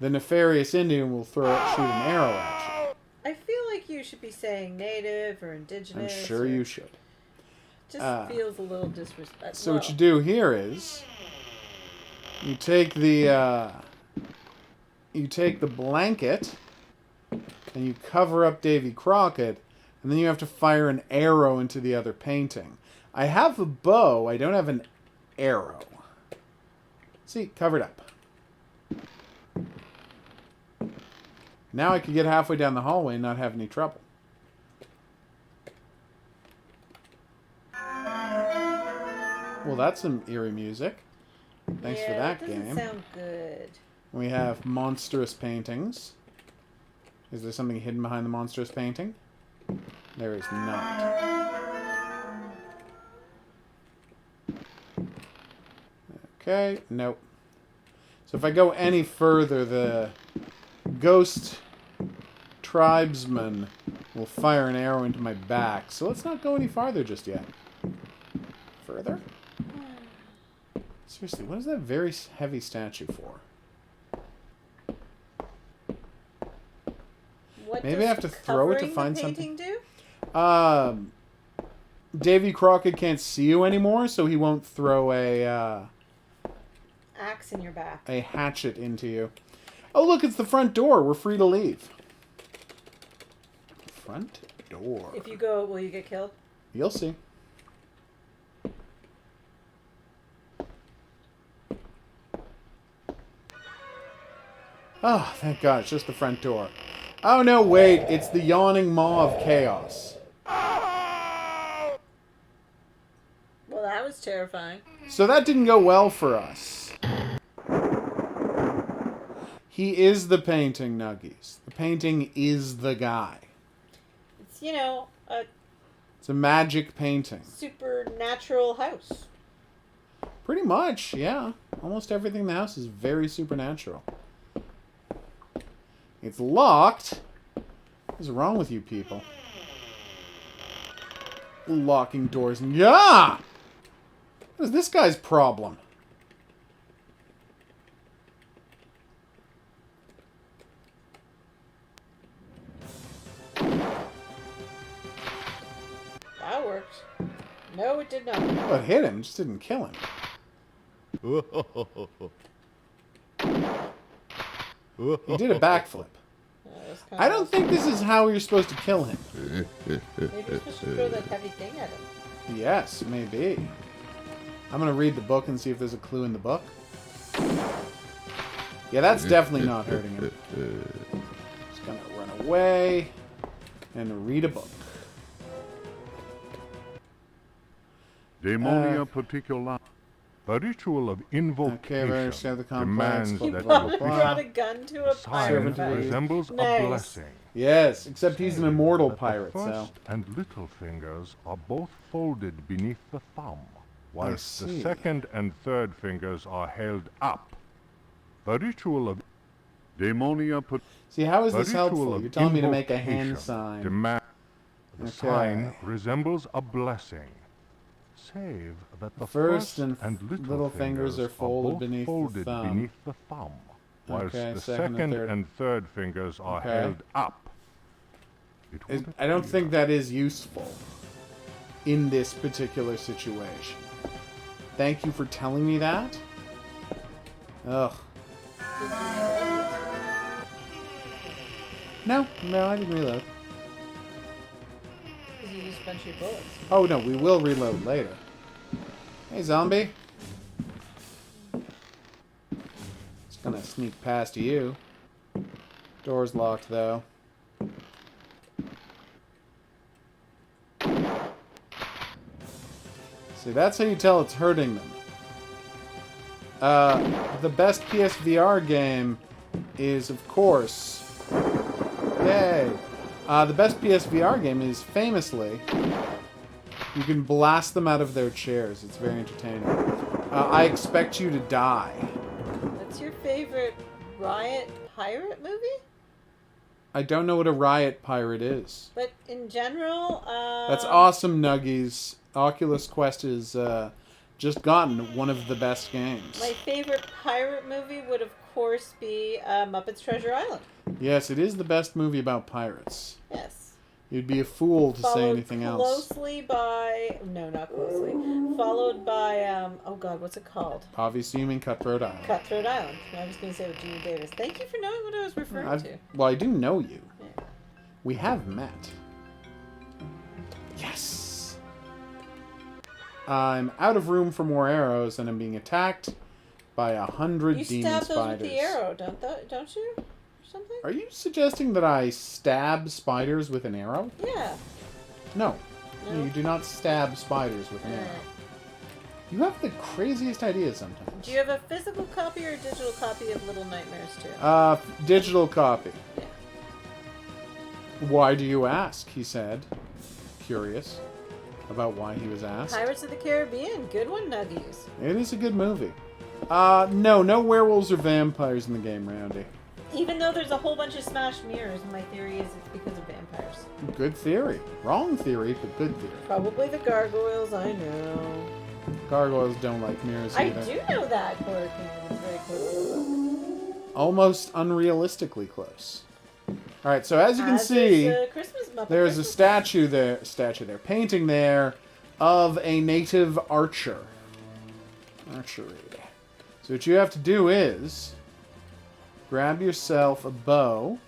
the Nefarious Indian will shoot an arrow at I feel like you should be saying native or you. I'm indigenous. sure you should. Just feels a little disrespectful. So what you do here is you take the blanket and you cover up Davy Crockett, and then you have to fire an arrow into the other painting. I have a bow, I don't have an arrow. See, covered up. Now I could get halfway down the hallway and not have any trouble. Well, that's some eerie music. Thanks for that game. Doesn't sound good. We have monstrous paintings. Is there something hidden behind the monstrous painting? There is not. Okay, nope. So if I go any further, the ghost tribesman will fire an arrow into my back. So let's not go any farther just yet. Further? Seriously, what is that very heavy statue for? What Maybe does I have to throw it to covering find the something. painting do? Davy Crockett can't see you anymore, so he won't throw a Axe in your back. a hatchet into you. Oh, look, it's the front door. We're free to leave. Front door. If you go, will you get killed? You'll see. Oh, thank God, it's just the front door. Oh, no, wait, it's the yawning maw of chaos. Well, that was terrifying. So that didn't go well for us. He is the painting, Nuggies. The painting is the guy. It's, you know, a It's a magic painting. supernatural house. Pretty much, yeah. Almost everything in the house is very supernatural. It's locked. What is wrong with you people? Locking doors. Yeah! What is this guy's problem? worked. No, it did not. Well, it hit him, just didn't kill him. He did a backflip. I don't think this is how you're supposed to kill him. Maybe you're supposed to throw that heavy thing at him. Yes, maybe. I'm gonna read the book and see if there's a clue in the book. Yeah, that's definitely not hurting him. Just gonna run away and read a book. Demonia particular. The ritual of invocation very sure the complex, demands blah, that blah, Brought, blah, your blah. brought a gun to a pirate. sign resembles Nice. a blessing. Yes, except he's an immortal That pirate, the so... first and little fingers are both folded beneath the thumb, whilst the see. second and third fingers are held up. The ritual of demonia put. See, how is The this ritual helpful? of You're telling me to make a hand invocation sign. The Okay. sign resembles a blessing, save that the First first and and little fingers are folded both beneath the folded thumb. beneath the thumb, whilst Okay, the second and second third. and third fingers are Okay. held up. It Is- would I don't appear think that is useful in this particular situation. Thank you for telling me that. Ugh. No, I didn't reload. Because you used a bunch of bullets. Oh no, we will reload later. Hey, zombie. Just gonna sneak past you. Door's locked, though. See, that's how you tell it's hurting them. The best PSVR game is, of course... Yay! The best PSVR game is, famously, you can blast them out of their chairs. It's very entertaining. I Expect You to Die. What's your favorite Riot pirate movie? I don't know what a Riot Pirate is. But in general, That's awesome, Nuggies. Oculus Quest has just gotten one of the best games. My favorite pirate movie would, of course, be Muppets Treasure Island. Yes, it is the best movie about pirates. Yes. You'd be a fool to say Followed anything else. closely by... No, not closely. Followed by... oh, God, what's it called? Obviously, you mean Cutthroat Island. Cutthroat Island. I was going to say with Gene Davis. Thank you for knowing what I was referring to. Well, I do know you. Yeah. We have met. Yes! I'm out of room for more arrows, and I'm being attacked by 100 You demon stab those spiders. with the arrow, don't you? Or something? Are you suggesting that I stab spiders with an arrow? Yeah. No. No? You do not stab spiders with an arrow. Alright. You have the craziest ideas sometimes. Do you have a physical copy or a digital copy of Little Nightmares 2? Digital copy. Yeah. Why do you ask? He said, curious about why he was asked. Pirates of the Caribbean. Good one, Nuggies. It is a good movie. No werewolves or vampires in the game, Roundy. Even though there's a whole bunch of smashed mirrors, my theory is it's because of vampires. Good theory. Wrong theory, but good theory. Probably the gargoyles, I know. Gargoyles don't like mirrors I either. do know that, Horror King. It's very close. Almost unrealistically close. Alright, so as you can As see, is, Christmas Muppet there's a Christmas statue there, painting there, of a native archer. Archery. So what you have to do is grab yourself a bow.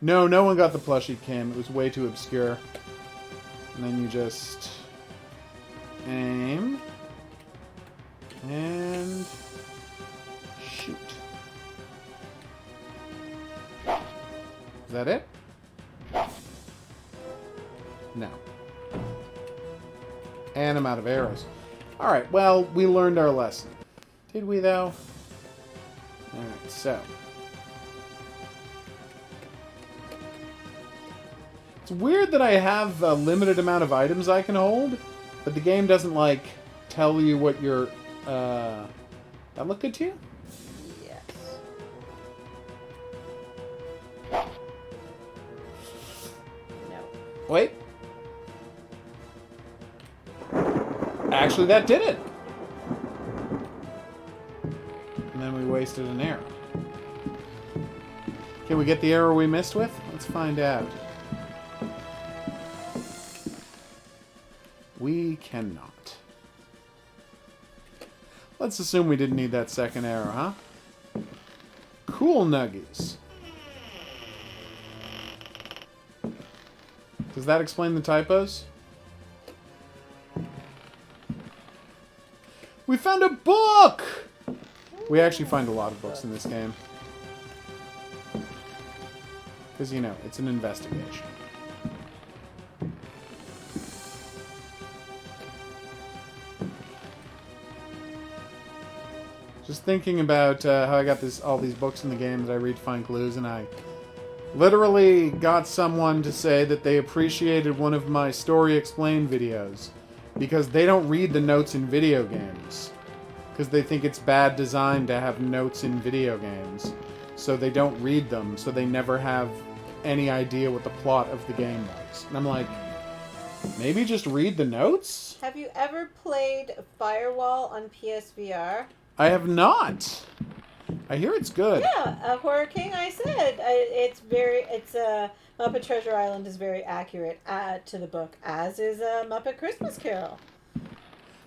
No one got the plushie cam. It was way too obscure. And then you just aim and shoot. Is that it? No. And I'm out of arrows. Alright, well, we learned our lesson. Did we, though? Alright, so. It's weird that I have a limited amount of items I can hold, but the game doesn't, like, tell you what your, That look good to you? Yes. No. Wait. Actually, that did it! And then we wasted an arrow. Can we get the arrow we missed with? Let's find out. We cannot. Let's assume we didn't need that second arrow, huh? Cool nuggies. Does that explain the typos? We found a book! We actually find a lot of books in this game. Because, you know, it's an investigation. Just thinking about how I got all these books in the game that I read to find clues, and I literally got someone to say that they appreciated one of my Story Explained videos because they don't read the notes in video games. Because they think it's bad design to have notes in video games. So they don't read them, so they never have any idea what the plot of the game was. And I'm like, maybe just read the notes? Have you ever played Firewall on PSVR? I have not. I hear it's good. Yeah, Horror King, I said. Muppet Treasure Island is very accurate to the book, as is Muppet Christmas Carol.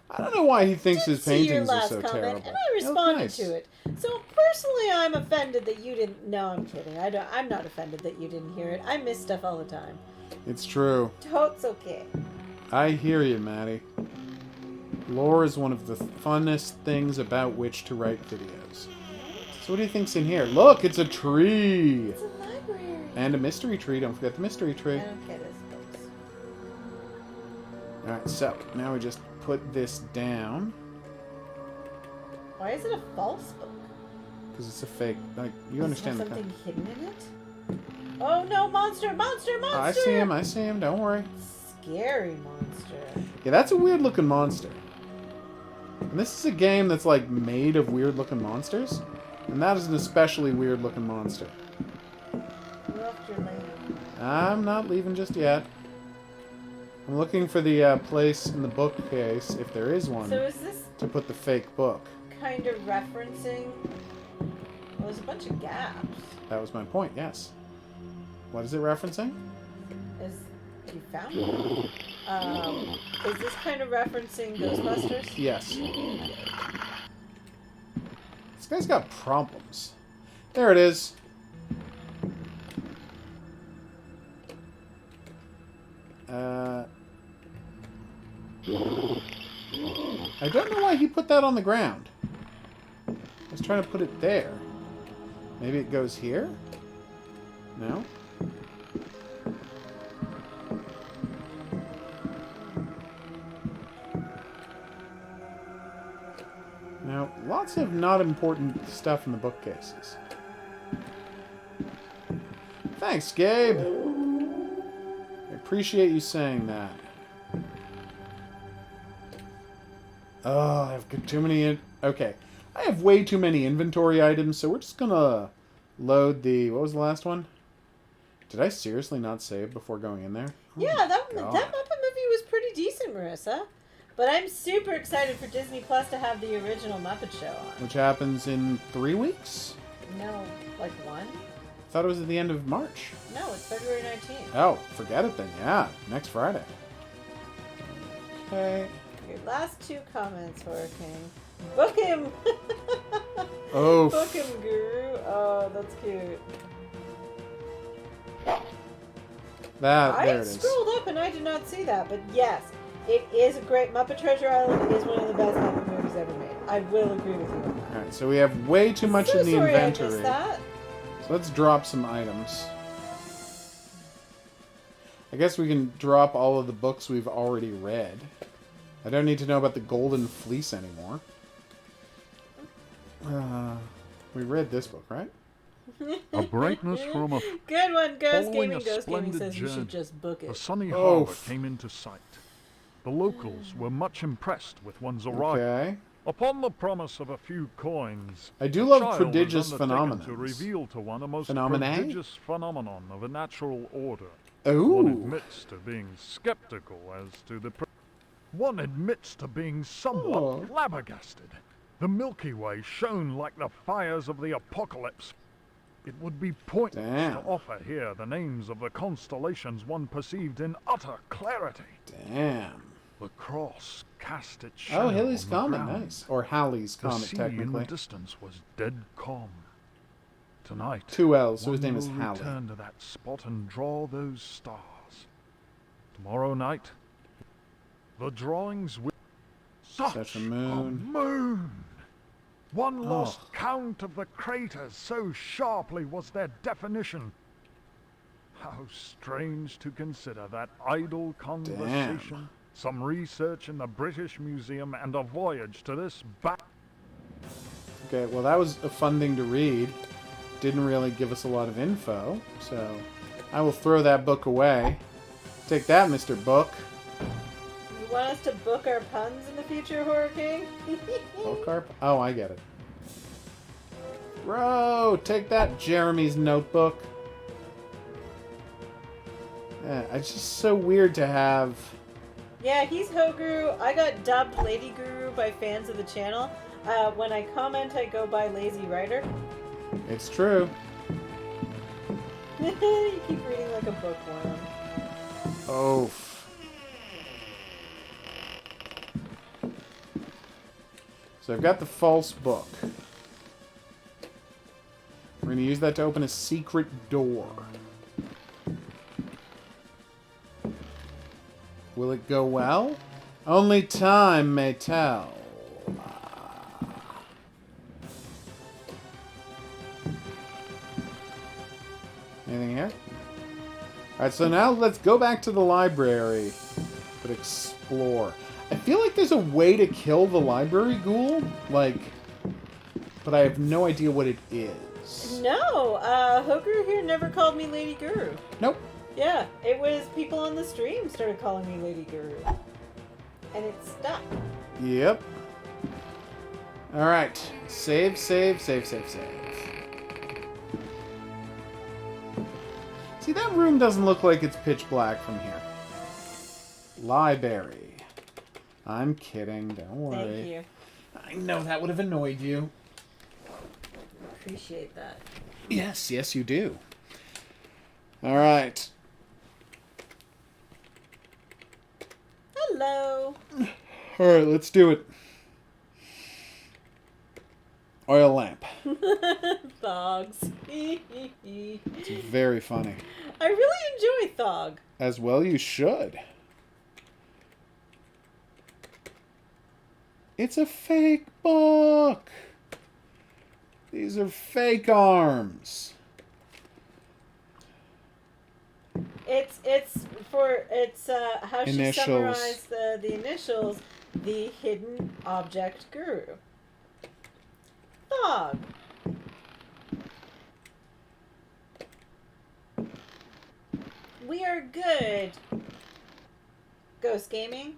I don't know why he thinks his See your paintings are last so comment, terrible. and I responded nice. to it. So personally, I'm offended that you didn't. No, I'm kidding. I'm not offended that you didn't hear it. I miss stuff all the time. It's true. Totes okay. I hear you, Maddie. Lore is one of the funnest things about which to write videos. So what do you think's in here? Look, it's a tree! It's a library. And a mystery tree. Don't forget the mystery tree. I don't get his books. Alright, so now we just put this down. Why is it a false book? Because it's a fake. Like, you Does it have understand the something hidden in it? Oh no, monster, monster, monster! I see him, don't worry. Scary monster. Yeah, that's a weird looking monster. And this is a game that's like made of weird looking monsters. And that is an especially weird looking monster. You left your lane. I'm not leaving just yet. I'm looking for the place in the bookcase, if there is one, So is this to put the fake book. kind of referencing... Well, there's a bunch of gaps. That was my point, yes. What is it referencing? Is you found it? Is this kind of referencing Ghostbusters? Yes. This guy's got problems. There it is. I don't know why he put that on the ground. I was trying to put it there. Maybe it goes here? No? Now, lots of not important stuff in the bookcases. Thanks, Gabe. I appreciate you saying that. Oh, I've got too many... Okay. I have way too many inventory items, so we're just gonna load the... What was the last one? Did I seriously not save before going in there? Oh Yeah, that God. Muppet movie was pretty decent, Marissa. But I'm super excited for Disney Plus to have the original Muppet Show on. Which happens in 3 weeks? No, like one? I thought it was at the end of March. No, it's February 19th. Oh, forget it then. Yeah, next Friday. Okay. Your last 2 comments, Horror King. Book him! Oh. Book him, Guru. Oh, that's cute. There I it is. scrolled up and I did not see that, but yes, it is a great... Muppet Treasure Island is one of the best Muppet movies ever made. I will agree with you on that. Alright, so we have way too much So in the sorry inventory. I missed that. So let's drop some items. I guess we can drop all of the books we've already read. I don't need to know about the Golden Fleece anymore. We read this book, right? A brightness from a Good one, Ghost Following Gaming. a Ghost Gaming splendid says you journey, should just book a it. sunny Oh, harbour came into sight. The locals were much impressed with one's arrival. Okay. Upon the promise of a few coins, I do a love child prodigious was undertaken phenomena. to reveal to one a most Phenomena? prodigious phenomenon of a natural order. Ooh. One admits to being skeptical as to the... One admits to being somewhat Oh. flabbergasted. The Milky Way shone like the fires of the apocalypse. It would be pointless Damn. to offer here the names of the constellations one perceived in utter clarity. Damn. The cross cast its shadow Oh, Halley's on the Comet, ground. nice. Or Halley's The Comet, sea in the technically. distance was dead calm. Tonight, 2 L's, so his one name is will Halley. return to that spot and draw those stars. Tomorrow night, the drawings will... Such a moon. moon! One Oh. lost count of the craters, so sharply was their definition. How strange to consider that idle conversation, some research in the British Museum, and a voyage to this back... Okay, well that was a fun thing to read. Didn't really give us a lot of info, so I will throw that book away. Take that, Mr. Book. You want us to book our puns in the future, Horror King? Book? Oh, I get it. Bro, take that, Jeremy's notebook. Yeah, it's just so weird to have... Yeah, he's HOGuru. I got dubbed Lady Guru by fans of the channel. When I comment, I go by Lazy Writer. It's true. You keep reading like a bookworm. Oh. So I've got the false book. We're going to use that to open a secret door. Will it go well? Only time may tell. Anything here? Alright, so now let's go back to the library, but explore. I feel like there's a way to kill the library ghoul, like, but I have no idea what it is. No, HOGuru here never called me Lady Guru. Nope. Yeah, it was people on the stream started calling me Lady Guru. And it stuck. Yep. Alright. Save, save, save, save, save. See, that room doesn't look like it's pitch black from here. Library. I'm kidding, don't worry. Thank you. I know that would have annoyed you. Appreciate that. Yes, yes you do. Alright. Hello. Alright, let's do it. Oil lamp. Thogs. It's very funny. I really enjoy Thog. As well you should. It's a fake book. These are fake arms. It's how she Initials. summarized the initials, the hidden object guru. Thog. We are good. Ghost gaming.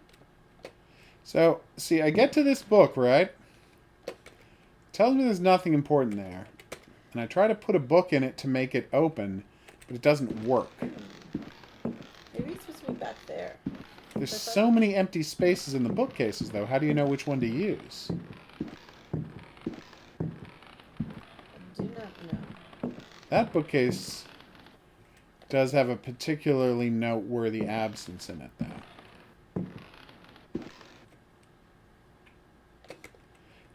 So, see, I get to this book, right? It tells me there's nothing important there. And I try to put a book in it to make it open, but it doesn't work. Maybe it's supposed to be back there. There's so many empty spaces in the bookcases, though. How do you know which one to use? Do not know. That bookcase does have a particularly noteworthy absence in it, though.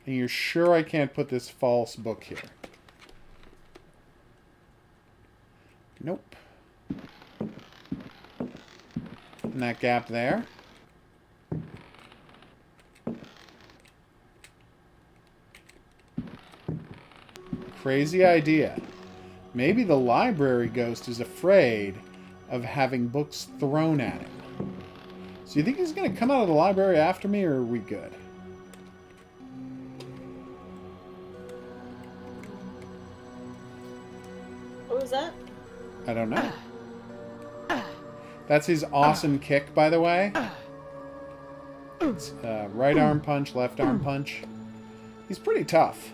And you're sure I can't put this false book here? Nope. And that gap there? Crazy idea. Maybe the library ghost is afraid of having books thrown at him. So you think he's going to come out of the library after me, or are we good? What was that? I don't know. That's his awesome kick, by the way. It's right arm punch, left arm punch. He's pretty tough.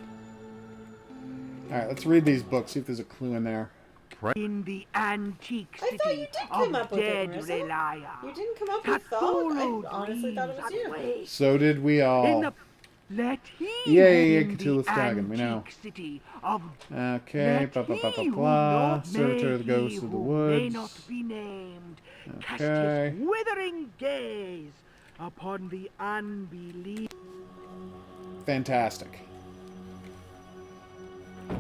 Alright, let's read these books, see if there's a clue in there. In the antique I city thought you did come of up with it, dead Marissa. Reliar. You didn't come up with Thog? I honestly thought it was you. Away. So did we In all. the let he Yeah, in Cthulhu's the Dragon, we know. antique city of Okay, let blah, blah, blah, he blah, who blah. not Servitor of the may Ghosts he of the who may Woods. not be named cast Okay. his withering gaze upon the unbelief. Fantastic.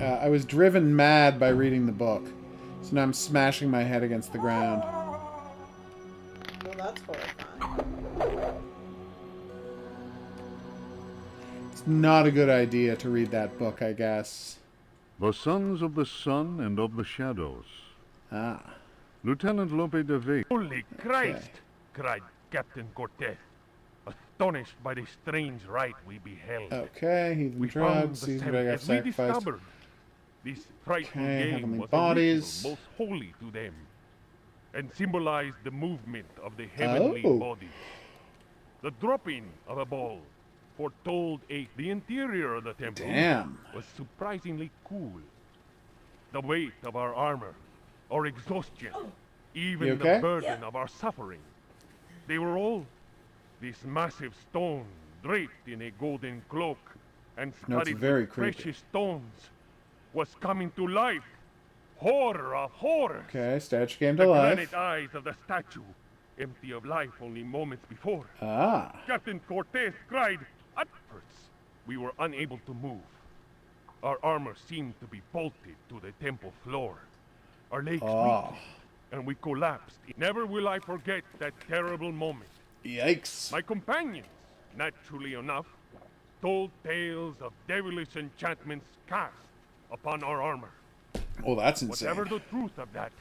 I was driven mad by reading the book, so now I'm smashing my head against the ground. Well, that's horrifying. It's not a good idea to read that book, I guess. The Sons of the Sun and of the Shadows. Ah. Lieutenant Lope de Vega. Holy Christ! Cried Captain Cortez, astonished by the strange rite we beheld. Okay, heathen We found drugs, the seasoned seven I got as we sacrificed. discovered. This frightful Okay, game heavenly was bodies. a ritual most holy to them, and symbolized the movement of the heavenly bodies. The dropping of a ball foretold the interior of the temple Damn. was surprisingly cool. The weight of our armor, our exhaustion, even You okay? the burden of our suffering. They were all this massive stone draped in a golden cloak and No, it's studded very with creepy. precious stones was coming to life. Horror of horrors! Okay, statue came The to life. granite eyes of the statue, empty of life only moments before. Ah. Captain Cortez cried. At first, we were unable to move. Our armor seemed to be bolted to the temple floor. Our legs weak, and we collapsed. Never will I forget that terrible moment. Yikes. My companions, naturally enough, told tales of devilish enchantments cast upon our armor. Oh, that's insane. Whatever the truth of that,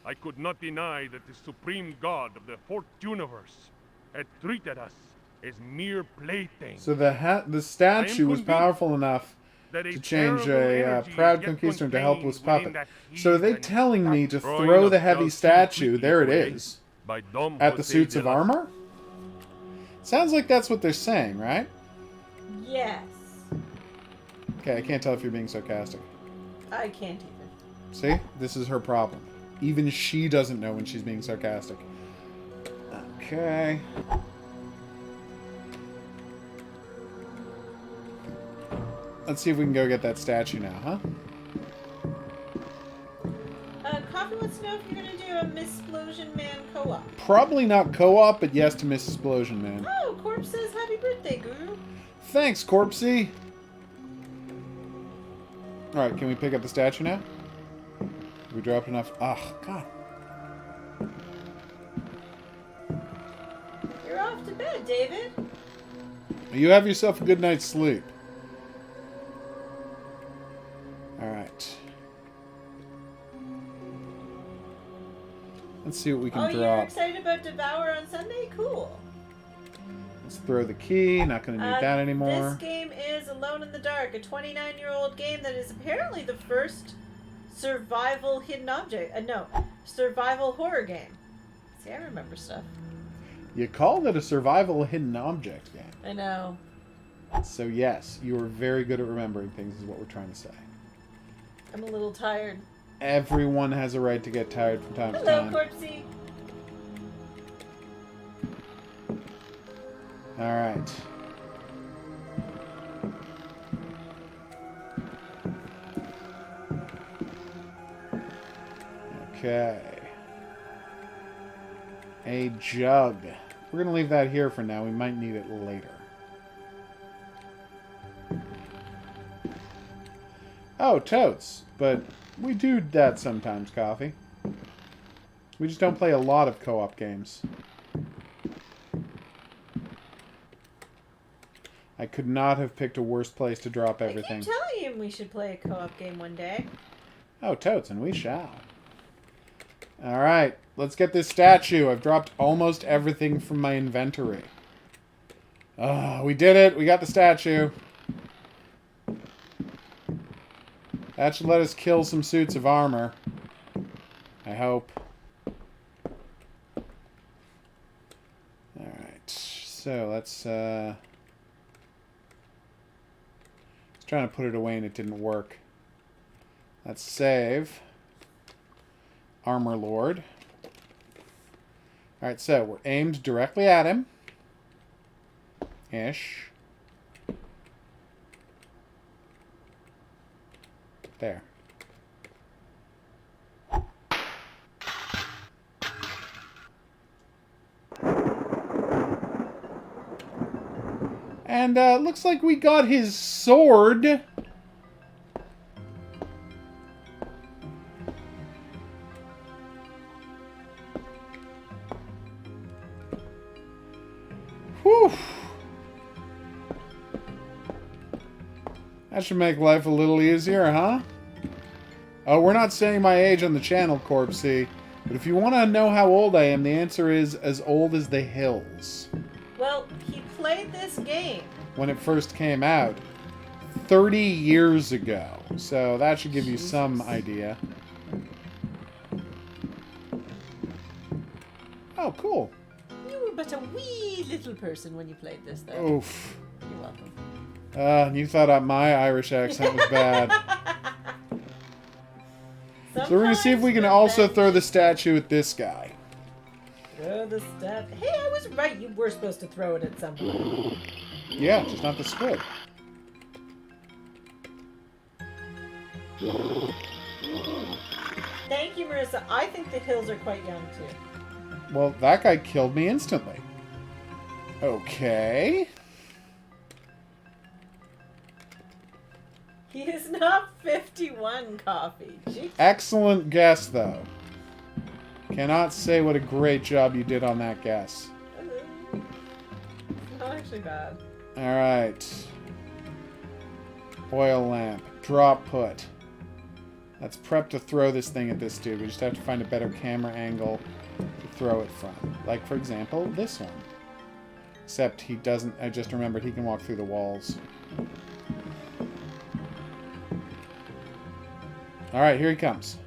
I could not deny that the supreme god of the fourth universe had treated us as mere playthings. So the statue was powerful enough That to change terrible a energy proud yet conquistador into a helpless contained puppet. within So are they that telling me to throwing throw of the heavy Delphine statue, quickly there it away is, by Dom at the Jose suits de of la- armor? Sounds like that's what they're saying, right? Yes. Okay, I can't tell if you're being sarcastic. I can't even. See? This is her problem. Even she doesn't know when she's being sarcastic. Okay. Let's see if we can go get that statue now, huh? Coffee wants to know if you're going to do a Miss Explosion Man co-op. Probably not co-op, but yes to Miss Explosion Man. Oh, Corpse says happy birthday, Guru. Thanks, Corpsey! Alright, can we pick up the statue now? We dropped enough... Oh, God. You're off to bed, David. You have yourself a good night's sleep. Alright. Let's see what we can Oh, you're drop. excited about Devour on Sunday? Cool. Let's throw the key. Not going to need that anymore. This game is Alone in the Dark, a 29-year-old game that is apparently the first survival hidden object. Survival horror game. See, I remember stuff. You called it a survival hidden object game. I know. So yes, you are very good at remembering things is what we're trying to say. I'm a little tired. Everyone has a right to get tired from time to Hello, time. Corpsey. Alright. Okay. A jug. We're going to leave that here for now. We might need it later. Oh, totes. But we do that sometimes, Coffee. We just don't play a lot of co-op games. I could not have picked a worse place to drop everything. I keep telling him we should play a co-op game one day. Oh, totes, and we shall. Alright, let's get this statue. I've dropped almost everything from my inventory. We did it. We got the statue. That should let us kill some suits of armor. I hope. Alright, so let's trying to put it away and it didn't work. Let's save. Armor Lord. Alright, so we're aimed directly at him. Ish. There. And looks like we got his sword. Whew. That should make life a little easier, huh? Oh, we're not saying my age on the channel, Corpsey. But if you want to know how old I am, the answer is as old as the hills. Well, he played this game When it first came out 30 years ago. So that should give you some idea. Oh, cool. You were but a wee little person when you played this, though. Oof. You're welcome. You thought my Irish accent was bad. So we're going to see if we can also throw the statue at this guy. Throw the statue. Hey, I was right. You were supposed to throw it at somebody. Yeah, just not the squid. Thank you, Marissa. I think the hills are quite young, too. Well, that guy killed me instantly. Okay. He is not 51, Coffee. Jeez. Excellent guess, though. Cannot say what a great job you did on that guess. Not actually bad. Alright. Oil lamp. Drop put. Let's prep to throw this thing at this dude. We just have to find a better camera angle to throw it from. Like, for example, this one. Except he doesn't... I just remembered he can walk through the walls. Alright, here he comes.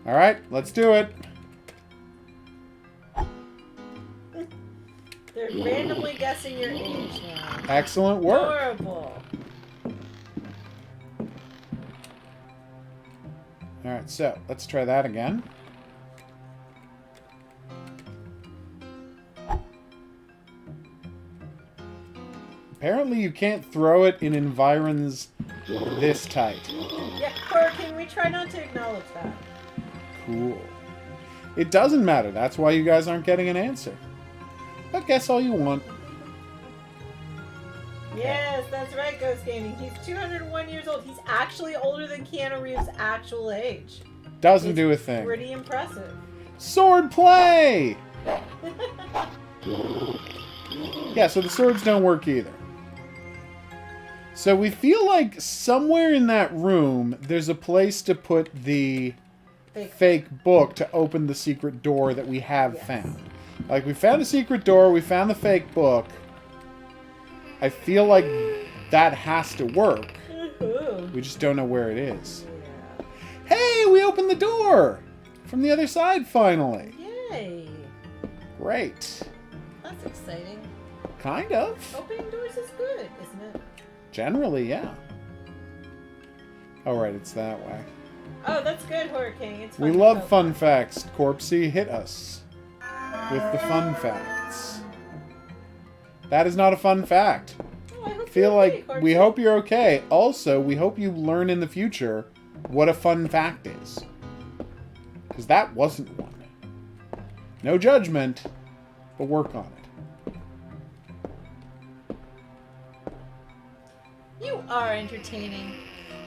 Alright, let's do it. They're randomly guessing your age now. Excellent work. Horrible. Alright, so let's try that again. Apparently you can't throw it in environs this tight. Yeah, or can we try not to acknowledge that? Cool. It doesn't matter. That's why you guys aren't getting an answer. But guess all you want. Yes, that's right, Ghost Gaming. He's 201 years old. He's actually older than Keanu Reeves' actual age. Doesn't It's do a thing. Pretty impressive. Sword play! Yeah, so the swords don't work either. So we feel like somewhere in that room, there's a place to put the fake book to open the secret door that we have found. Like, we found a secret door, we found the fake book. I feel like that has to work. We just don't know where it is. Yeah. Hey, we opened the door! From the other side, finally. Yay. Great. That's exciting. Kind of. Opening doors is good, isn't it? Generally, yeah. Oh, right, it's that way. Oh, that's good, Horror King. It's We fun to love poke fun fun. facts. Corpsey, hit us with the fun facts. That is not a fun fact. Oh, I hope Feel you're like okay, we Corpsey. hope you're okay. Also, we hope you learn in the future what a fun fact is. Because that wasn't one. No judgment, but work on it. You are entertaining.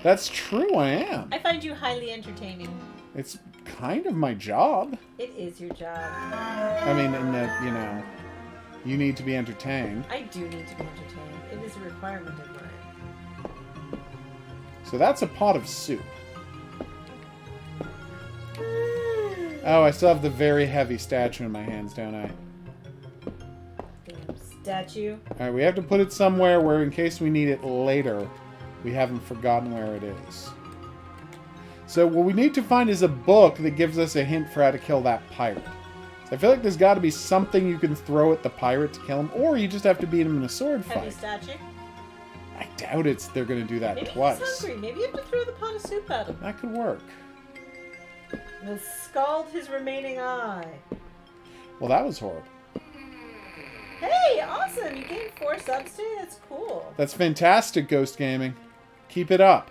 That's true, I am. I find you highly entertaining. It's kind of my job. It is your job. I mean, in that, you know, you need to be entertained. I do need to be entertained. It is a requirement of mine. So that's a pot of soup. Oh, I still have the very heavy statue in my hands, don't I? Damn statue. Alright, we have to put it somewhere where, in case we need it later, we haven't forgotten where it is. So what we need to find is a book that gives us a hint for how to kill that pirate. So I feel like there's got to be something you can throw at the pirate to kill him, or you just have to beat him in a sword Heavy fight. statue. I doubt they're going to do that Maybe twice. he's hungry. Maybe you have to throw the pot of soup at him. That could work. And scald his remaining eye. Well, that was horrible. Hey, awesome! You gained 4 subs today? That's cool. That's fantastic, Ghost Gaming. Keep it up.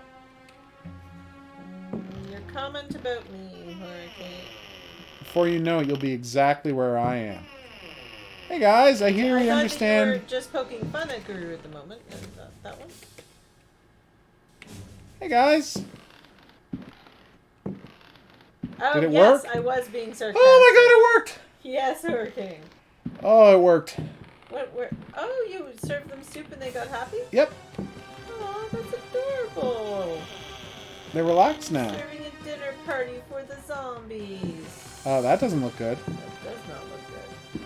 Your comment about me, Hurricane. Before you know it, you'll be exactly where I am. Hey guys, I hear I you thought understand. that you were just poking fun at Guru at the moment. And that one. Hey guys. Oh, Did it yes, work? I was being sarcastic. Oh my god, it worked! Yes, Hurricane. Oh, it worked. What? Where? Oh, you served them soup and they got happy? Yep. Oh, that's adorable. They're relaxed now. Serving a dinner party for the zombies. Oh, that doesn't look good. That does not look good.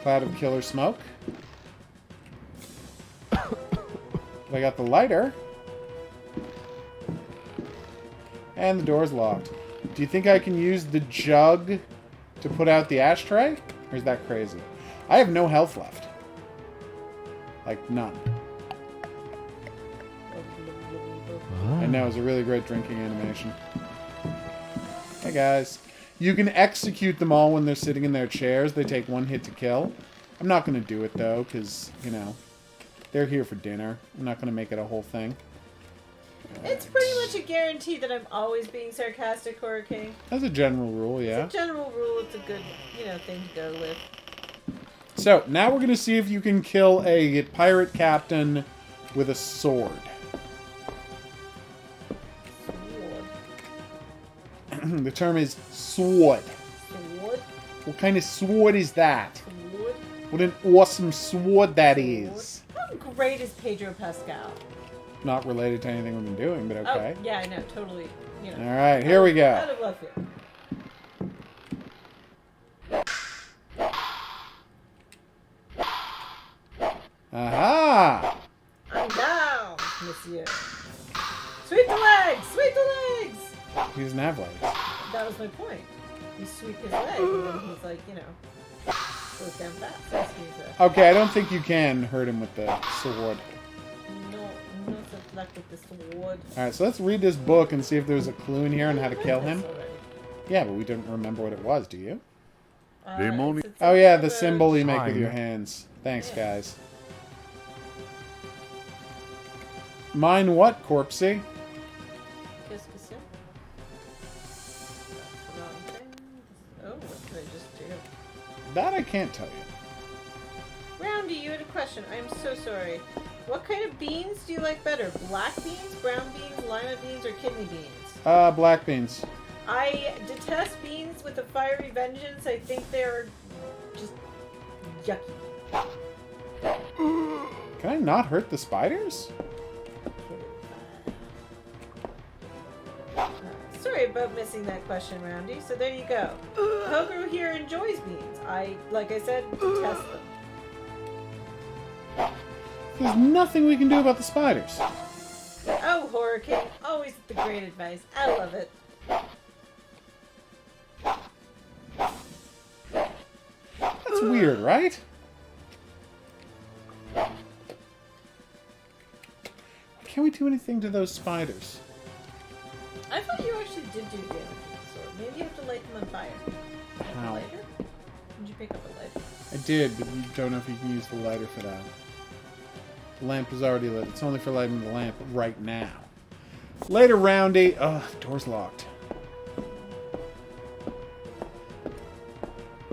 Cloud of killer smoke. I got the lighter. And the door's locked. Do you think I can use the jug to put out the ashtray? Or is that crazy? I have no health left. Like, none. I know, it's a really great drinking animation. Hey guys. You can execute them all when they're sitting in their chairs. They take 1 hit to kill. I'm not going to do it though, because, you know, they're here for dinner. I'm not going to make it a whole thing. It's pretty much a guarantee that I'm always being sarcastic, Hurricane. That's a general rule, yeah. It's a general rule. It's a good, thing to go with. So, now we're going to see if you can kill a pirate captain with a sword. The term is sword. Sword? What kind of sword is that? Sword? What an awesome sword that is. How great is Pedro Pascal? Not related to anything we've been doing, but okay. Oh, yeah, I know. Totally. Alright, here we Out go. of love here. Aha! I'm down, monsieur. Sweep the legs! Sweep the legs! He doesn't have legs. That was my point. You sweep his leg, and then he's like, goes down fast. Excuse me. Okay, I don't think you can hurt him with the sword. No such luck with the sword. Alright, so let's read this book and see if there's a clue in here on how to kill him. This already. Yeah, but we don't remember what it was, do you? Demoni- It's Oh yeah, sort the of a- symbol you make with Sign. your hands. Thanks, Yeah. guys. Mine what, Corpsey? Qu'est-ce que c'est? That's the wrong thing. Oh, what did I just do? That I can't tell you. Roundy, you had a question. I'm so sorry. What kind of beans do you like better? Black beans, brown beans, lima beans, or kidney beans? Black beans. I detest beans with a fiery vengeance. I think they're just yucky. Can I not hurt the spiders? Sorry about missing that question, Roundy. So there you go. HOGuru here enjoys beans. Like I said, detest them. There's nothing we can do about the spiders. Oh, Hurricane, always the great advice. I love it. That's weird, right? Why can't we do anything to those spiders? I thought you actually did do damage with the sword. Maybe you have to light them on fire. How? A lighter? Did you pick up a lighter? I did, but you don't know if you can use the lighter for that. The lamp is already lit. It's only for lighting the lamp right now. Later, Roundy. Ugh, door's locked.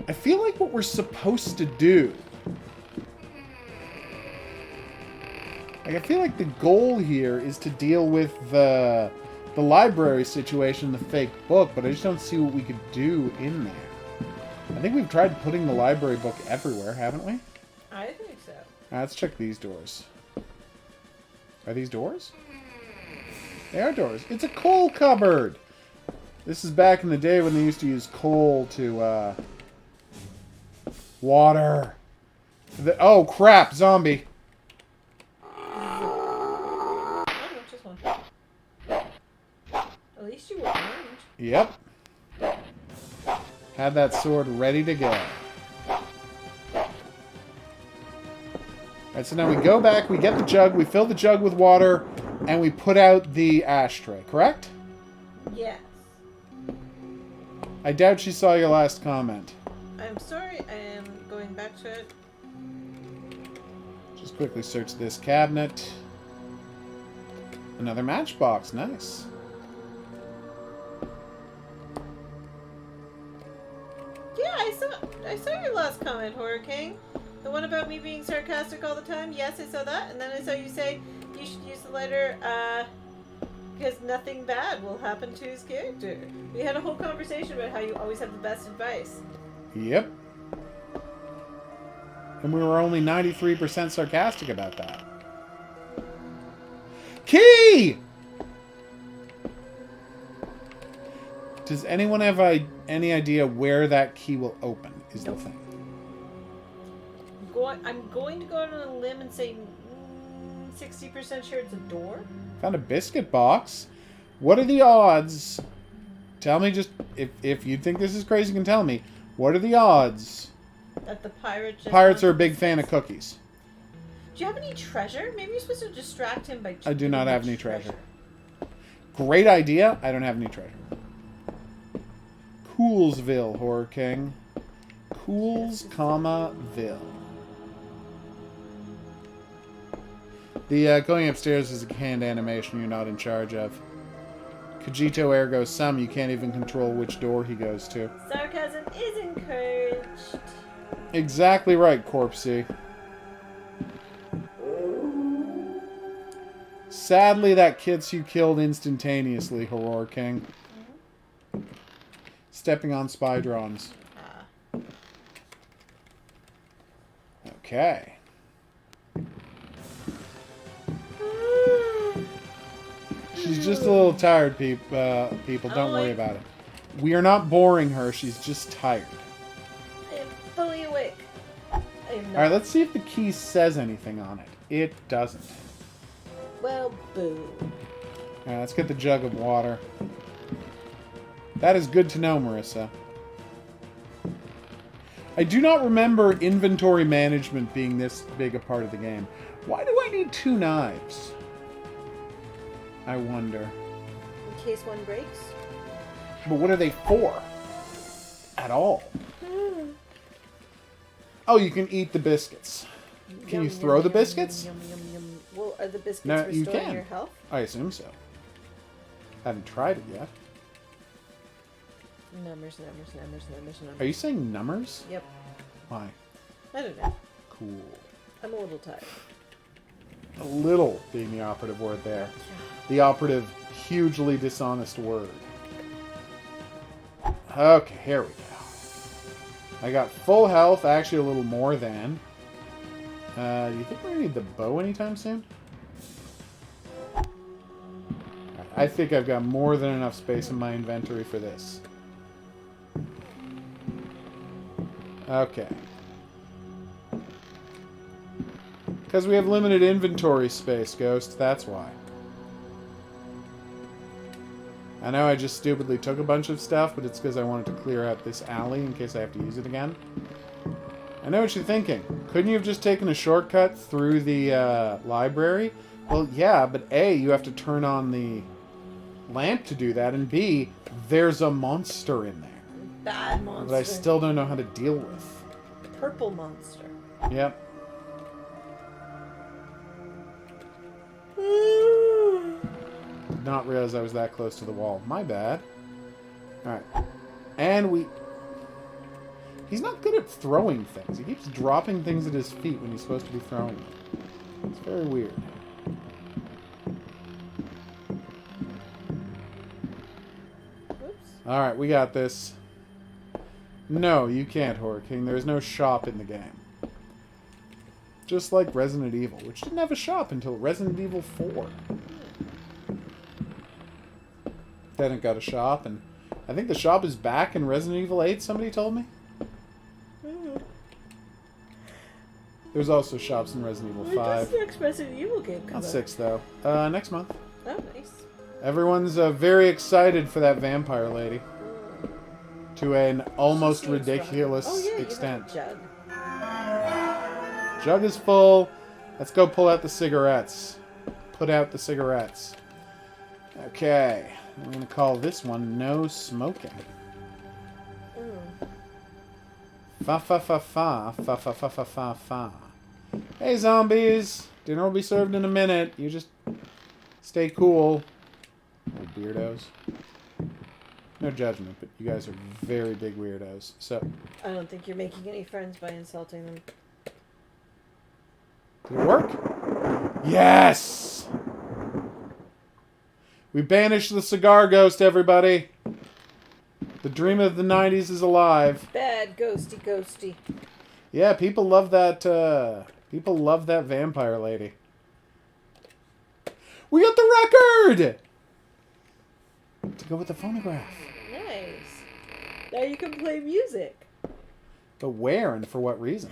I feel like what we're supposed to do... Like, I feel like the goal here is to deal with the library situation, the fake book, but I just don't see what we could do in there. I think we've tried putting the library book everywhere, haven't we? I think so. Let's check these doors. Are these doors? They are doors. It's a coal cupboard! This is back in the day when they used to use coal to, water. Oh, crap! Zombie! Oh, just one. At least you were orange. Yep. Had that sword ready to go. Alright, so now we go back, we get the jug, we fill the jug with water, and we put out the ashtray, correct? Yes. I doubt she saw your last comment. I'm sorry, I am going back to it. Just quickly search this cabinet. Another matchbox, nice. Yeah, I I saw your last comment, Horror King. The one about me being sarcastic all the time. Yes, I saw that. And then I saw you say you should use the lighter, because nothing bad will happen to his character. We had a whole conversation about how you always have the best advice. Yep. And we were only 93% sarcastic about that. Key! Does anyone have any idea where that key will open, is the thing. I'm going to go out on a limb and say 60% sure it's a door. Found a biscuit box. What are the odds? Tell me just, if you think this is crazy, you can tell me. What are the odds? That the pirate just Pirates are a wants big biscuits. fan of cookies. Do you have any treasure? Maybe you're supposed to distract him by... I do not giving have him any treasure. Great idea. I don't have any treasure. Coolsville, Horror King. Cools, comma, Ville. The going upstairs is a canned animation you're not in charge of. Cogito ergo sum, you can't even control which door he goes to. Sarcasm is encouraged. Exactly right, Corpsey. Sadly, that kid's you killed instantaneously, Horror King. Stepping on spy drones. Okay. She's just a little tired, people. Don't worry about it. We are not boring her. She's just tired. I am fully awake. I am not. Alright, let's see if the key says anything on it. It doesn't. Well, boo. Alright, let's get the jug of water. That is good to know, Marissa. I do not remember inventory management being this big a part of the game. Why do I need 2 knives? I wonder. In case one breaks. But what are they for? At all? Oh, you can eat the biscuits. Can you throw the biscuits? Yum, yum, yum. Well, are the biscuits No, you restoring can. your health? I assume so. Haven't tried it yet. Numbers. Are you saying numbers? Yep. Why? I don't know. Cool. I'm a little tired. A little being the operative word there. The operative, hugely dishonest word. Okay, here we go. I got full health, actually a little more than. Do you think we're going to need the bow anytime soon? I think I've got more than enough space in my inventory for this. Okay. Because we have limited inventory space, Ghost, that's why. I know I just stupidly took a bunch of stuff, but it's because I wanted to clear out this alley in case I have to use it again. I know what you're thinking. Couldn't you have just taken a shortcut through the library? Well, yeah, but A, you have to turn on the lamp to do that, and B, there's a monster in there. Bad monster. That I still don't know how to deal with. Purple monster. Yep. Did not realize I was that close to the wall. My bad. Alright. And we... He's not good at throwing things. He keeps dropping things at his feet when he's supposed to be throwing them. It's very weird. Oops. Alright, we got this. No, you can't, Horror King. There's no shop in the game. Just like Resident Evil, which didn't have a shop until Resident Evil 4. Then it got a shop, and I think the shop is back in Resident Evil 8, somebody told me. There's also shops in Resident Evil 5. When does the next Resident Evil game come Not out? 6, though. Next month. Oh, nice. Everyone's very excited for that vampire lady. To an almost Seems ridiculous strong. Oh, yeah, extent. You have a jug. Jug is full. Let's go pull out the cigarettes. Put out the cigarettes. Okay. I'm going to call this one No Smoking. Fa fa fa fa fa fa fa fa fa fa. Hey zombies! Dinner will be served in a minute. You just stay cool. Little beardos. No judgment, but you guys are very big weirdos. So, I don't think you're making any friends by insulting them. did it work? Yes! We banished the cigar ghost, everybody. The dream of the 90s is alive. Bad ghosty ghosty. Yeah, people love that, people love that vampire lady. We got the record! To go with the phonograph. Nice. Now you can play music. But where and for what reason?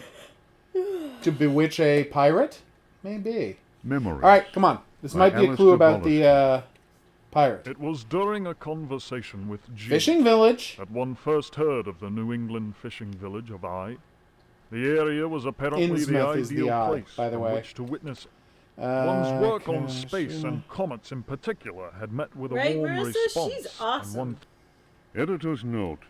To bewitch a pirate? Maybe. Memories. Alright, come on. This By might be a clue Alistair about the, pirate. It was during a conversation with G Fishing village. that one first heard of the New England fishing village of Eye. The area was apparently the Innsmouth is the ideal Eye, place by the from way. which to witness. One's work on gosh, space yeah. and comets in particular had met with a Right, warm Marissa? response. She's and awesome. one Editor's note.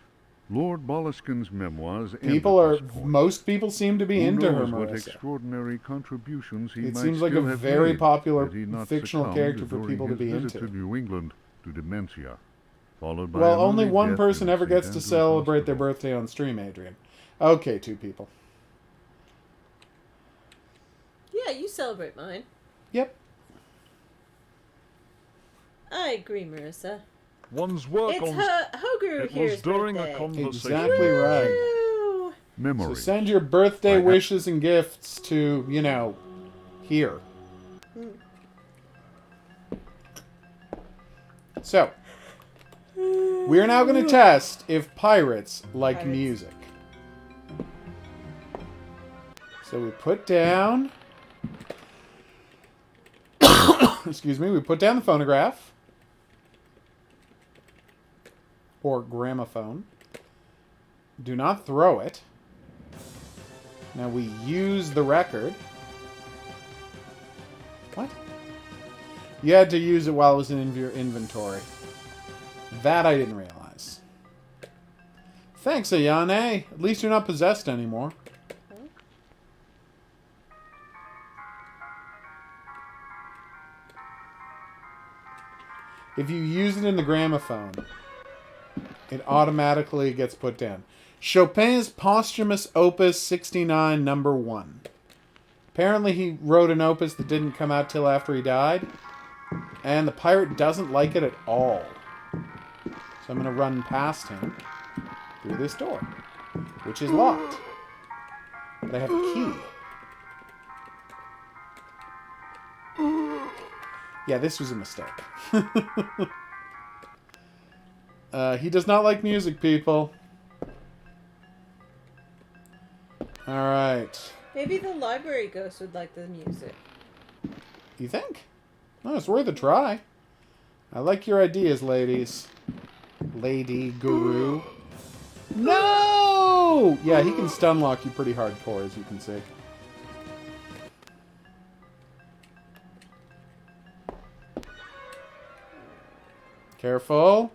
Lord Boleskin's memoirs end People at are, this point. most people seem to be Who into her, knows what Marissa. extraordinary contributions he It might seems like still a have very made popular had he not fictional succumbed character for during people to his be visit into. to New England to dementia, followed by Well, an only early one death person in ever St. gets to Andrew's celebrate their Hospital. birthday on stream, Adrian. Okay, 2 people. Yeah, you celebrate mine. Yep. I agree, Marissa. One's work It's on HOGuru it here's was during birthday. a conversation. Exactly right. Woo! So Memories. send your birthday Right. wishes and gifts to, you know, here. So, we are now going to test if pirates like Pirates. music. So we put down... Excuse me, we put down the phonograph. Or gramophone. Do not throw it. Now we use the record. What? You had to use it while it was in your inventory. That I didn't realize. Thanks, Ayane. At least you're not possessed anymore. If you use it in the gramophone, it automatically gets put down. Chopin's posthumous opus 69, number 1. Apparently he wrote an opus that didn't come out till after he died. And the pirate doesn't like it at all. So I'm going to run past him through this door, which is locked. But I have a key. Yeah, this was a mistake. He does not like music, people. Alright. Maybe the library ghost would like the music. You think? Oh, it's worth a try. I like your ideas, ladies. Lady Guru. No! Yeah, he can stun lock you pretty hardcore, as you can see. Careful.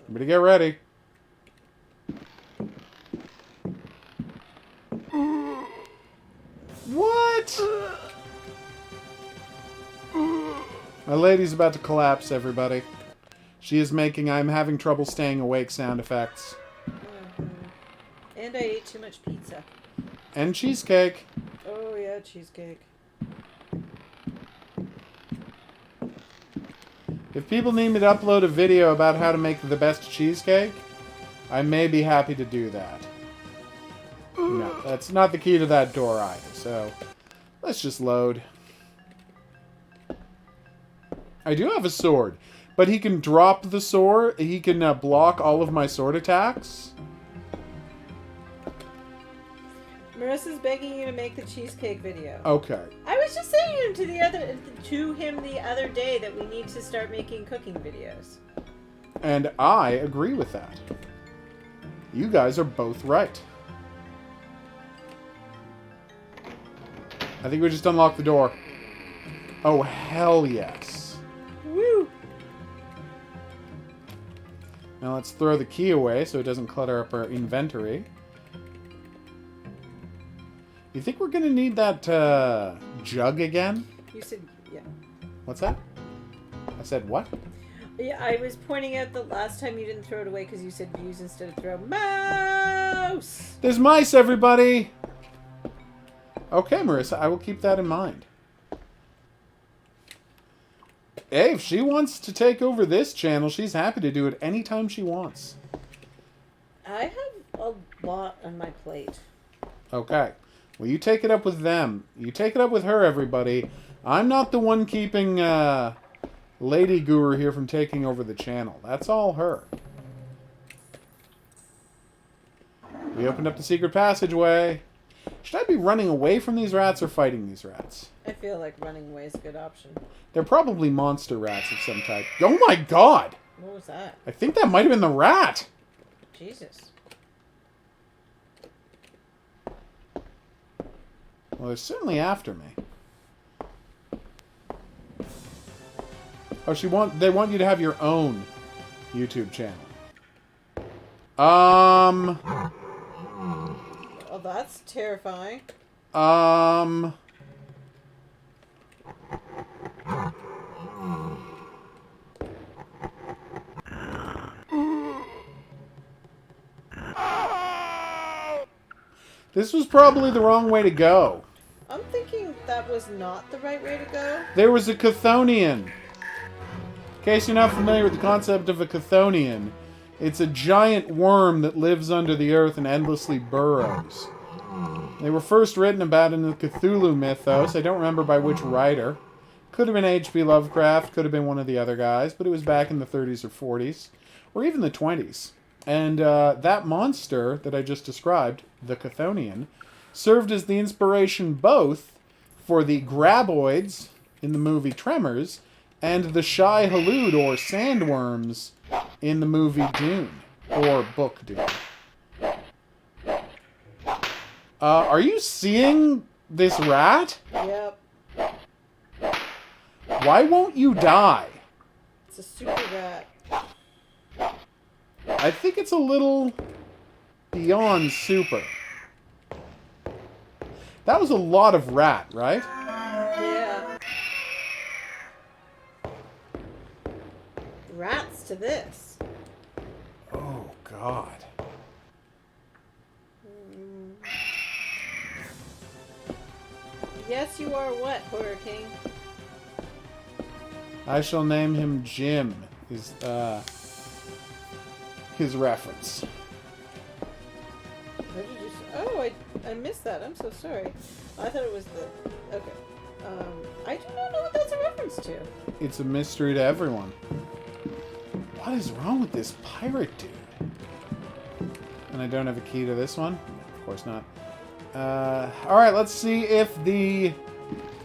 Everybody get ready. What? My lady's about to collapse, everybody. She is making I'm having trouble staying awake sound effects. And I ate too much pizza. And cheesecake. Oh yeah, cheesecake. If people need me to upload a video about how to make the best cheesecake, I may be happy to do that. No, that's not the key to that door either, so let's just load. I do have a sword, but he can drop the sword. He can block all of my sword attacks. Marissa's begging you to make the cheesecake video. Okay. I was just saying to him the other day that we need to start making cooking videos. And I agree with that. You guys are both right. I think we just unlocked the door. Oh, hell yes. Woo! Now let's throw the key away so it doesn't clutter up our inventory. You think we're going to need that jug again? You said yeah. What's that? I said what? Yeah, I was pointing out the last time you didn't throw it away because you said use instead of throw. Mouse! There's mice, everybody! Okay, Marissa, I will keep that in mind. Hey, if she wants to take over this channel, she's happy to do it anytime she wants. I have a lot on my plate. Okay. Well, you take it up with them. You take it up with her, everybody. I'm not the one keeping Lady Guru here from taking over the channel. That's all her. We opened up the secret passageway. Should I be running away from these rats or fighting these rats? I feel like running away is a good option. They're probably monster rats of some type. Oh my god! What was that? I think that might have been the rat! Jesus. Well, they're certainly after me. Oh, they want you to have your own YouTube channel. Oh, that's terrifying. This was probably the wrong way to go. I'm thinking that was not the right way to go. There was a Chthonian. In case you're not familiar with the concept of a Chthonian, it's a giant worm that lives under the earth and endlessly burrows. They were first written about in the Cthulhu mythos. I don't remember by which writer. Could have been H.P. Lovecraft, could have been one of the other guys, but it was back in the 30s or 40s, or even the 20s. And that monster that I just described, the Chthonian, served as the inspiration both for the graboids in the movie Tremors and the Shai Halud, or sandworms, in the movie Dune, or book Dune. Are you seeing this rat? Yep. Why won't you die? It's a super rat. I think it's a little beyond super. That was a lot of rat, right? Yeah. Rats to this. Oh, God. Yes, you are what, Horror King? I shall name him Jim, his reference. What did you say? Oh, I missed that. I'm so sorry. I thought it was the... Okay. I do not know what that's a reference to. It's a mystery to everyone. What is wrong with this pirate dude? And I don't have a key to this one? Of course not. Alright, let's see if the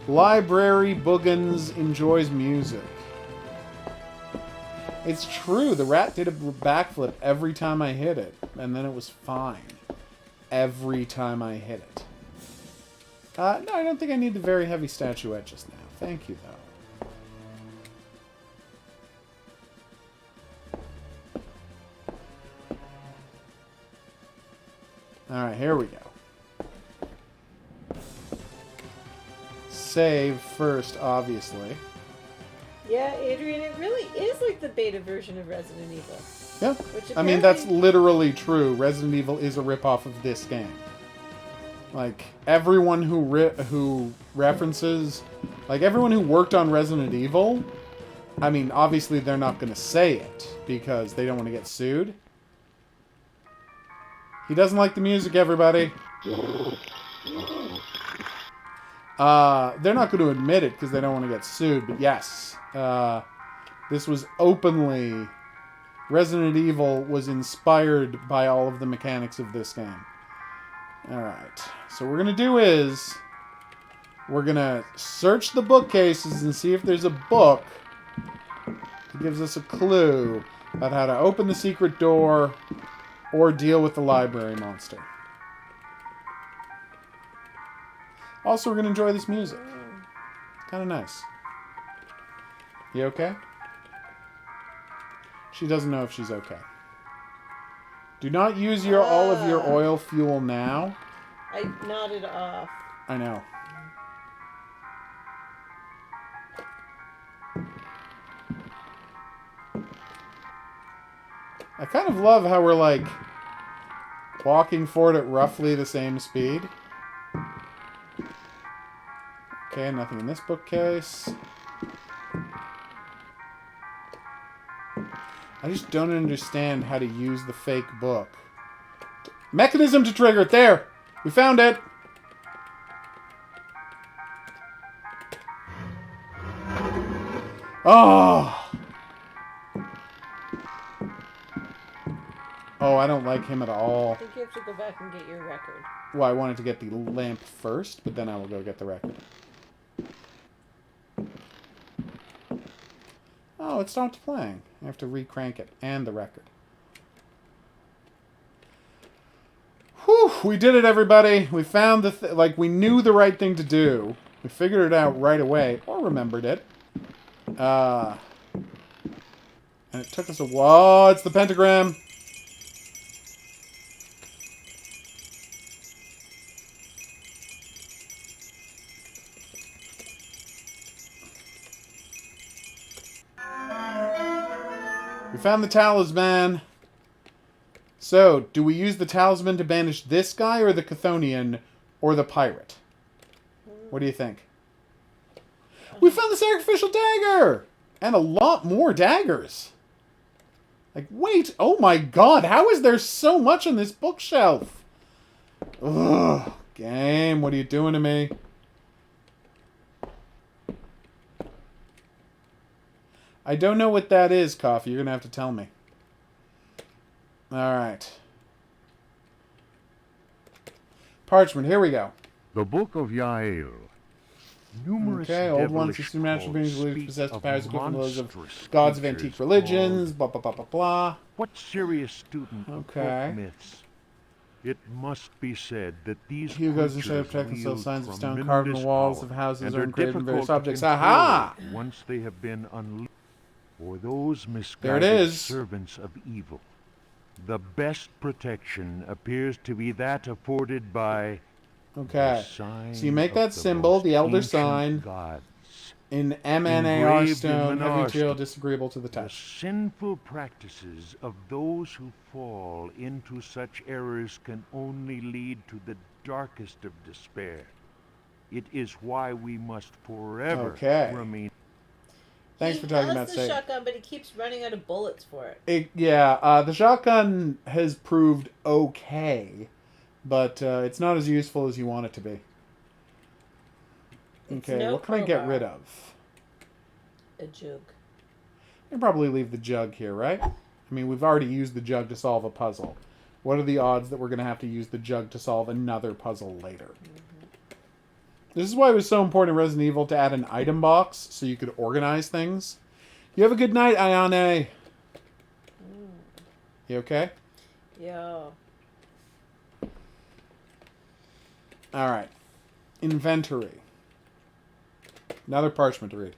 Library Boogans enjoys music. It's true, the rat did a backflip every time I hit it, and then it was fine. Every time I hit it. No, I don't think I need the very heavy statuette just now. Thank you, though. Alright, here we go. Save first, obviously. Yeah, Adrian, it really is like the beta version of Resident Evil. Yeah. Which I mean, that's literally true. Resident Evil is a ripoff of this game. Like, everyone who references... Like, everyone who worked on Resident Evil... I mean, obviously they're not going to say it, because they don't want to get sued. He doesn't like the music, everybody. They're not going to admit it, because they don't want to get sued, but yes. This was openly... Resident Evil was inspired by all of the mechanics of this game. Alright. So what we're going to do is... We're going to search the bookcases and see if there's a book that gives us a clue about how to open the secret door or deal with the library monster. Also, we're going to enjoy this music. Kind of nice. You okay? She doesn't know if she's okay. Do not use all of your oil fuel now. I nodded off. I know. I kind of love how we're, like, walking forward at roughly the same speed. Okay, nothing in this bookcase. I just don't understand how to use the fake book. Mechanism to trigger it. There! We found it! Oh! Oh, I don't like him at all. I think you have to go back and get your record. Well, I wanted to get the lamp first, but then I will go get the record. Oh, it stopped playing. I have to re-crank it. And the record. Whew! We did it, everybody! We found the like, we knew the right thing to do. We figured it out right away. Or remembered it. And it took us a while. It's the pentagram! We found the talisman. So, do we use the talisman to banish this guy, or the Chthonian, or the pirate? What do you think? We found the sacrificial dagger! And a lot more daggers. Like, wait, oh my god, how is there so much on this bookshelf? Ugh, game, what are you doing to me? I don't know what that is, Coffee. You're going to have to tell me. Alright. Parchment, here we go. The Book of Yael. Numerous Okay, old ones, devilish supernatural beings quotes believed to speak possess of powers equivalent to those of monstrous gods of creatures antique religions, called- blah, blah, blah, blah, blah. What serious student of Okay. folk myths? It must be said that these He who goes and shows creatures protect themselves, wield signs of stone tremendous carved in the walls power, of houses and are are engraved in various difficult to objects. control Aha! once they have been unleashed. For those There it misguided is. servants of evil, the best protection appears to be that afforded by Okay. the sign So you make of that the symbol, most the elder ancient sign, gods. in MNAR Engraved in stone, heavy Manar material stone. disagreeable to the The touch. sinful practices of those who fall into such errors can only lead to the darkest of despair. It is why we must forever Okay. remain. Thanks for talking about the Satan. shotgun, but he keeps running out of bullets for it. The shotgun has proved okay, but it's not as useful as you want it to be. It's Okay, no what can I get crowbar. rid of? A jug. I can probably leave the jug here, right? I mean, we've already used the jug to solve a puzzle. What are the odds that we're going to have to use the jug to solve another puzzle later? This is why it was so important in Resident Evil to add an item box so you could organize things. You have a good night, Ayane. You okay? Yo. Alright. Inventory. Another parchment to read.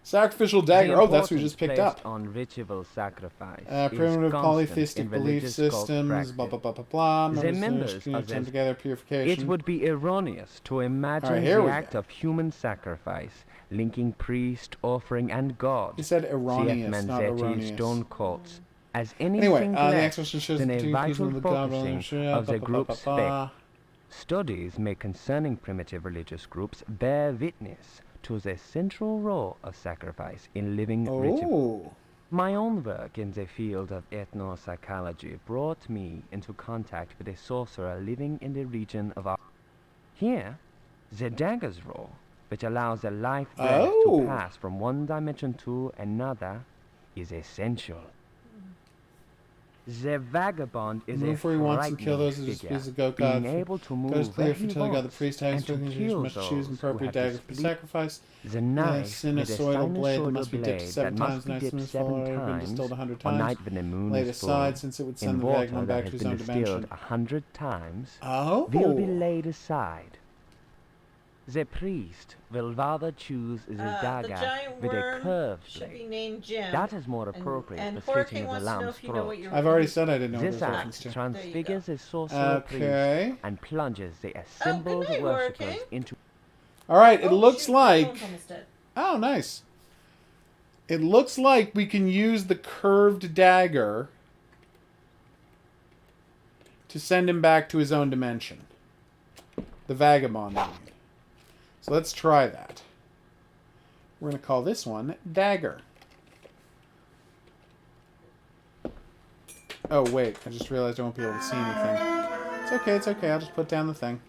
Sacrificial dagger. Oh, that's what we just picked up. On ritual sacrifice Primitive is polytheistic constant in belief religious cult systems. Blah, blah, practice. blah, blah, blah. The Members members of the of come this- together, purification. It would be erroneous to imagine here we the go. act of human sacrifice linking priest, offering, and God. He said CF erroneous, not Manzetti erroneous. stone cults as anything Anyway, the less next question shows than the a two pieces vital of the god. focusing of the group's faith. Studies made concerning primitive religious groups bear witness to the central role of sacrifice in living ritual. Oh. My own work in the field of ethnopsychology brought me into contact with a sorcerer living in the region of our... Here, the dagger's role, which allows the life breath Oh. to pass from one dimension to another, is essential. The vagabond is Move a where he wants and frightening kill those who figure, displease the goat being god. able to move Goes clear where for he until the god the wants, priest and has to spoken. He kill must choose an those who appropriate have dagger for the displeased. sacrifice. The knife sinusoidal with a blade that sinusoidal must be dipped blade 7 that times, must be nice dipped and 7 been times distilled 100 on times. night when the moon Laid is aside, full, since it would in send the water vagabond that back has to his been own distilled dimension. 100 times, Oh. will be laid aside. The priest will rather choose the The dagger giant with a worm curved should be blade. named Jim. That is more appropriate and for Hurricane slitting of the wants to know lamb's if you know what throat. you're I've already said I didn't know what This it was reference act to. transfigures a sorcerer Okay. priest and plunges the assembled night, worshippers Hurricane. into... Alright, it Oh, looks shoot, my like... phone's almost dead. Oh, nice. It looks like we can use the curved dagger to send him back to his own dimension. The vagabond, I mean. So let's try that. We're going to call this one Dagger. Oh, wait. I just realized I won't be able to see anything. It's okay, it's okay. I'll just put down the thing.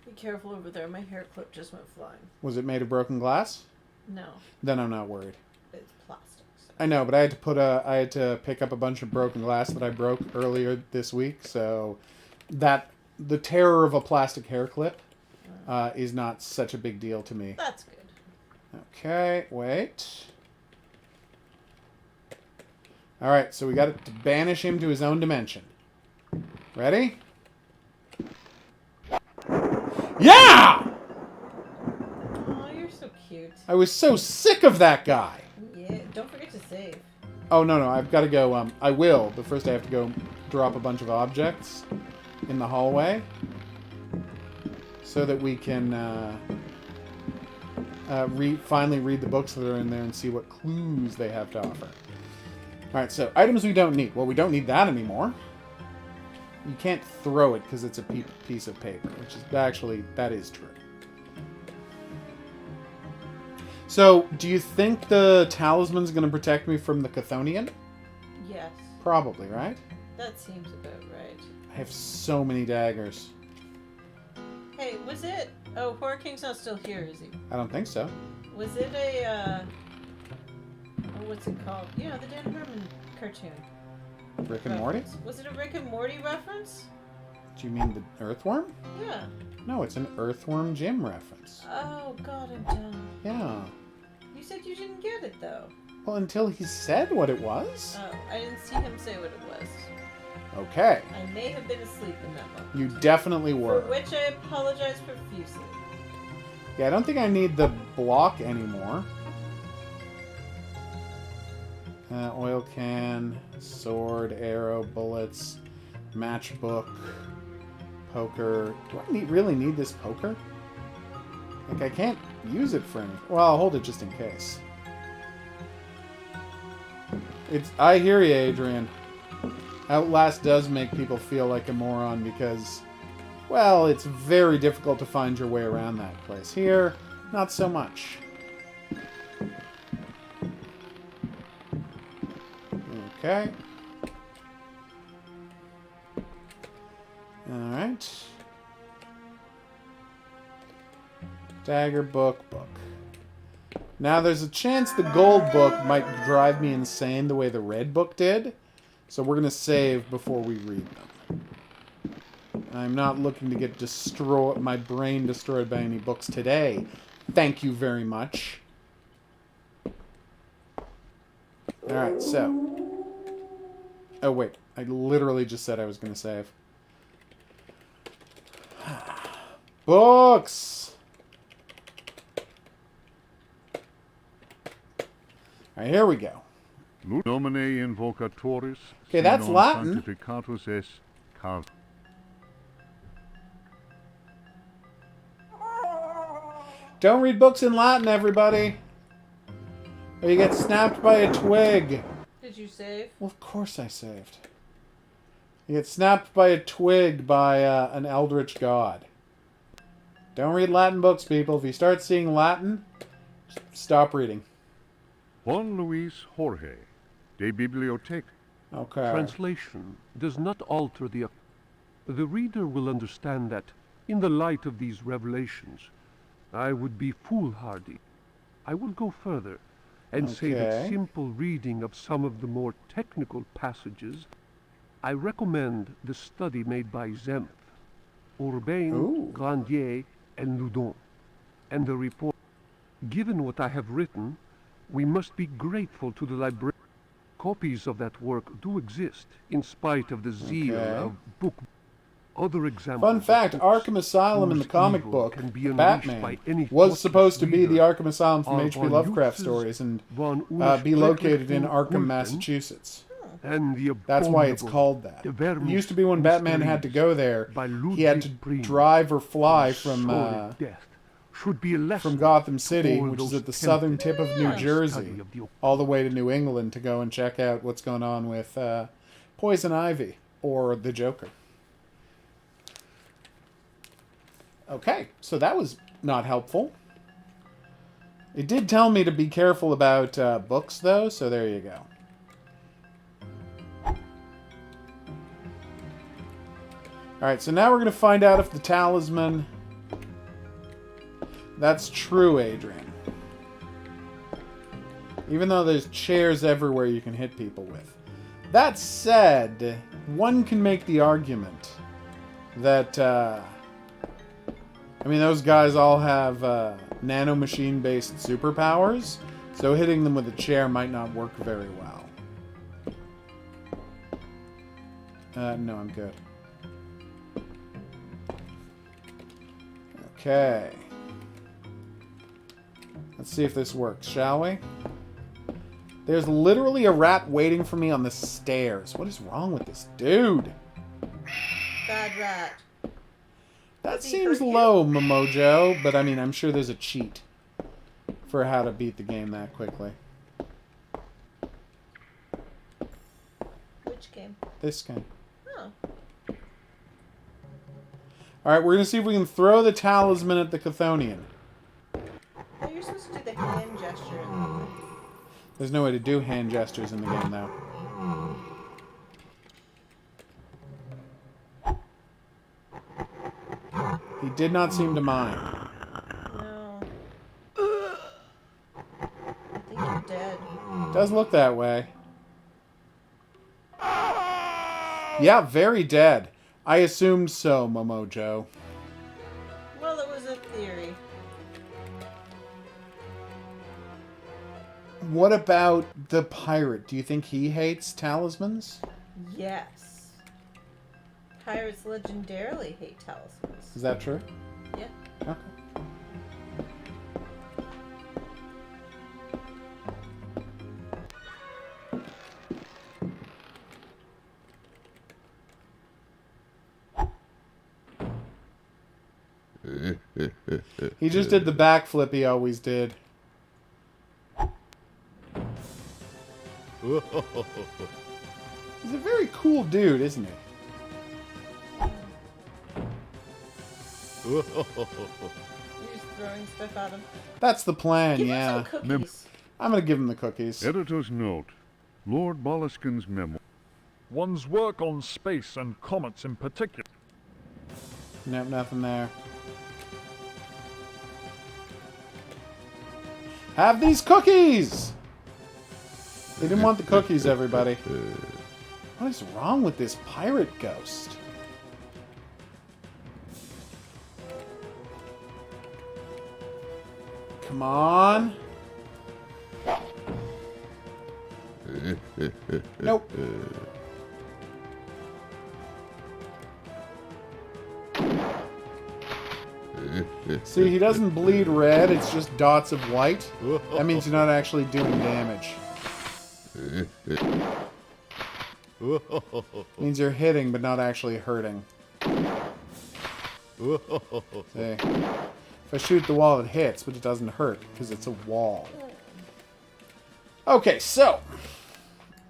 Be careful over there. My hair clip just went flying. Was it made of broken glass? No, Then I'm not worried. it's plastic. So. I know, but I had to pick up a bunch of broken glass that I broke earlier this week, so the terror of a plastic hair clip is not such a big deal to me. That's good. Okay, wait. Alright, so we got to banish him to his own dimension. Ready? Yeah! Oh, you're so cute. I was so sick of that guy. Yeah, don't forget to save. Oh, no, I've got to go, I will, but first I have to go drop a bunch of objects in the hallway so that we can finally read the books that are in there and see what clues they have to offer. Alright, so items we don't need. Well, we don't need that anymore. You can't throw it because it's a piece of paper, which is actually, that is true. So, do you think the talisman's going to protect me from the Chthonian? Yes, Probably, right? that seems about right. I have so many daggers. Hey, was it... Oh, Horror King's not still here, is he? I don't think so. Was it a, Oh, what's it called? You know, the Dan Harmon cartoon. Rick and Morty? Reference. Was it a Rick and Morty reference? Do you mean the earthworm? Yeah. No, it's an Earthworm Jim reference. Oh, God, I'm done. Yeah. You said you didn't get it, though. Well, until he said what it was. Oh, I didn't see him say what it was. Okay. I may have been asleep in that moment. You definitely were. For which I apologize profusely. Yeah, I don't think I need the block anymore. Oil can, sword, arrow, bullets, matchbook, poker. Do I really need this poker? Like, I can't use it for anything. Well, I'll hold it just in case. I hear you, Adrian. Outlast does make people feel like a moron because, well, it's very difficult to find your way around that place. Here, not so much. Okay. Alright. Dagger, book. Now, there's a chance the gold book might drive me insane the way the red book did. So we're going to save before we read them. I'm not looking to get my brain destroyed by any books today. Thank you very much. Alright, so. Oh, wait. I literally just said I was going to save. Books! Alright, here we go. Domine invocatoris. Okay, that's non Latin. Sanctificatus est car. Don't read books in Latin, everybody. Or you get snapped by a twig. Did you save? Well, of course I saved. You get snapped by a twig by an eldritch god. Don't read Latin books, people. If you start seeing Latin, stop reading. Juan Luis Jorge, de Biblioteca. Okay. Translation does not alter the... The reader will understand that, in the light of these revelations, I would be foolhardy. I will go further and say that Okay. simple reading of some of the more technical passages, I recommend the study made by Zemf, Urbain, Ooh. Grandier, and Loudon, and the report. Given what I have written, we must be grateful to the librarian. Copies of that work do exist, in spite of the zeal Okay. of book. Other examples. Fun of fact, books Arkham Asylum in the whose comic evil book, can be unleashed Batman, by any was thoughtless supposed to be the reader Arkham Asylum from are H.P. von Lovecraft Utz's stories and von be Ulrich located in Friedrich Arkham, Gulden, Massachusetts. and the That's why it's abominable called that. De It Vermis used to be when Batman had to go there, by he had to Ludwig Briem, drive or fly whose from sordid death should be a lesson Gotham to City, all which is those at the southern tempted tip of New Yeah. Jersey, study of the all the way to New England to go and check out what's going on with Poison Ivy or the Joker. Okay, so that was not helpful. It did tell me to be careful about books, though, so there you go. Alright, so now we're going to find out if the talisman... That's true, Adrian. Even though there's chairs everywhere you can hit people with. That said, one can make the argument that... I mean, those guys all have nanomachine-based superpowers, so hitting them with a chair might not work very well. No, I'm good. Okay. Let's see if this works, shall we? There's literally a rat waiting for me on the stairs. What is wrong with this dude? Bad rat. That seems low, Momojo, but I mean, I'm sure there's a cheat for how to beat the game that quickly. Which game? This game. Oh. Alright, we're going to see if we can throw the talisman at the Chthonian. Oh, you're supposed to do the hand gesture. There's no way to do hand gestures in the game, though. He did not seem to mind. No. I think you're dead. Does look that way. Yeah, very dead. I assumed so, Momojo. Well, it was a theory. What about the pirate? Do you think he hates talismans? Yes. Pirates legendarily hate talismans. Is that true? Yeah. Okay. He just did the backflip he always did. He's a very cool dude, isn't he? You're just throwing stuff at him. That's the plan, Give yeah. him some cookies. I'm gonna give him the cookies. Editor's note. Lord Boleskin's memoir. One's work on space and comets in particular. Nope, nothing there. Have these cookies! They didn't want the cookies, everybody. What is wrong with this pirate ghost? Come on. Nope. See, he doesn't bleed red, it's just dots of white. That means you're not actually doing damage. Means you're hitting, but not actually hurting. See? If I shoot the wall, it hits, but it doesn't hurt, because it's a wall. Okay, so...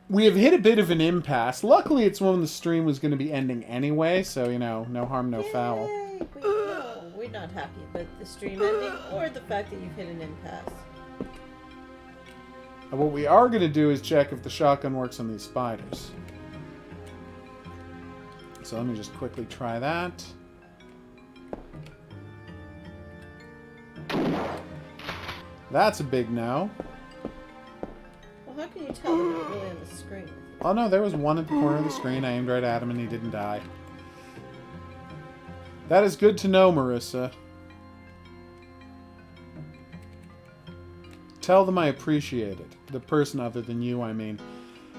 we have hit a bit of an impasse. Luckily, it's when the stream was going to be ending anyway, so, you know, no harm, no foul. Yay! But no, we're not happy about the stream ending or the fact that you've hit an impasse. And what we are going to do is check if the shotgun works on these spiders. So let me just quickly try that. That's a big no. Well, how can you tell they're not really on the screen? Oh no, there was one at the corner of the screen. I aimed right at him and he didn't die. That is good to know, Marissa. Tell them I appreciate it. The person other than you, I mean.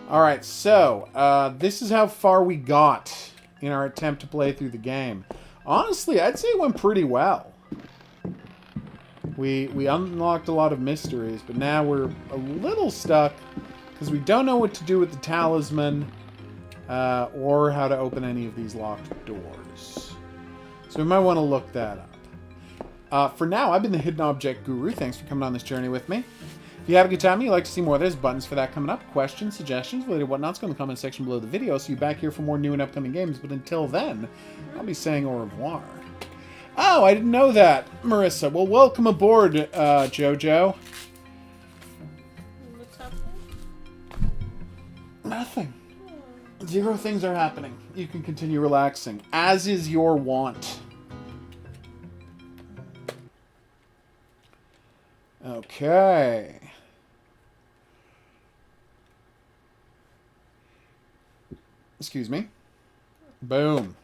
Alright, so, this is how far we got in our attempt to play through the game. Honestly, I'd say it went pretty well. We unlocked a lot of mysteries, but now we're a little stuck because we don't know what to do with the talisman or how to open any of these locked doors. So we might want to look that up. For now, I've been the Hidden Object Guru. Thanks for coming on this journey with me. If you have a good time and you'd like to see more, there's buttons for that coming up. Questions, suggestions, related whatnot's go in the comment section below the video. See you back here for more new and upcoming games. But until then, I'll be saying au revoir. Oh, I didn't know that, Marissa. Well, welcome aboard, Jojo. What's happening? Nothing. 0 things are happening. You can continue relaxing, as is your wont. Okay. Excuse me. Boom.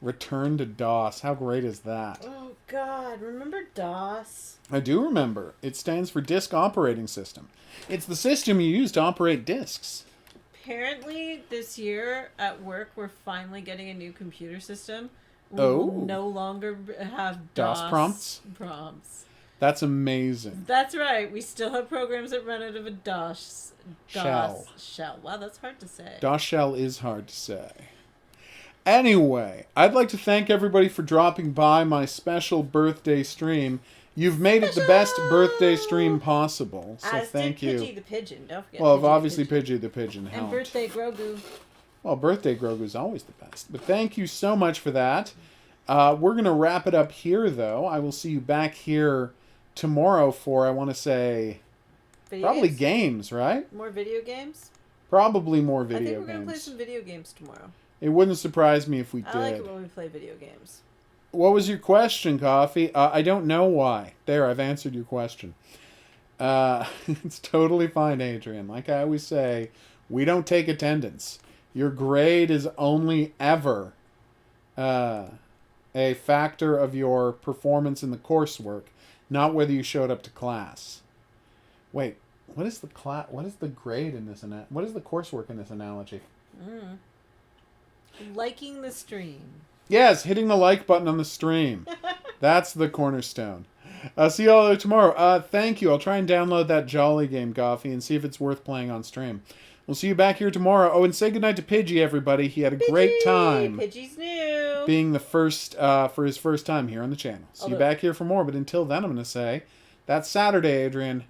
Return to DOS. How great is that? Oh, God. Remember DOS? I do remember. It stands for Disk Operating System. It's the system you use to operate disks. Apparently, this year at work, we're finally getting a new computer system. We Oh. will no longer have DOS prompts? prompts. That's amazing. That's right. We still have programs that run out of a DOS Shell. shell. Wow, that's hard to say. DOS shell is hard to say. Anyway, I'd like to thank everybody for dropping by my special birthday stream. You've made it the best birthday stream possible, so As thank did you. Pidgey the Pigeon. Don't forget. Well, Pidgey the obviously Pigeon. Pidgey the Pigeon And helped. birthday Grogu. Well, birthday Grogu's always the best. But thank you so much for that. We're going to wrap it up here, though. I will see you back here tomorrow for, I want to say, Video probably games? games, right? More video games? Probably more I think video we're going to play games. some video games tomorrow. It wouldn't surprise me if we I did. like it when we play video games. What was your question, Coffee? I don't know why. There, I've answered your question. It's totally fine, Adrian. Like I always say, we don't take attendance. Your grade is only ever a factor of your performance in the coursework, not whether you showed up to class. Wait, what is the What is the grade in this? What is the coursework in this analogy? Liking the stream. Yes, hitting the like button on the stream. That's the cornerstone. See you all tomorrow. Thank you. I'll try and download that Jolly game, Coffee, and see if it's worth playing on stream. We'll see you back here tomorrow. Oh, and say goodnight to Pidgey, everybody. He had a great time Pidgey's new. being the first for his first time here on the channel. See you back here for more, but until then, I'm going to say, that's Saturday, Adrian.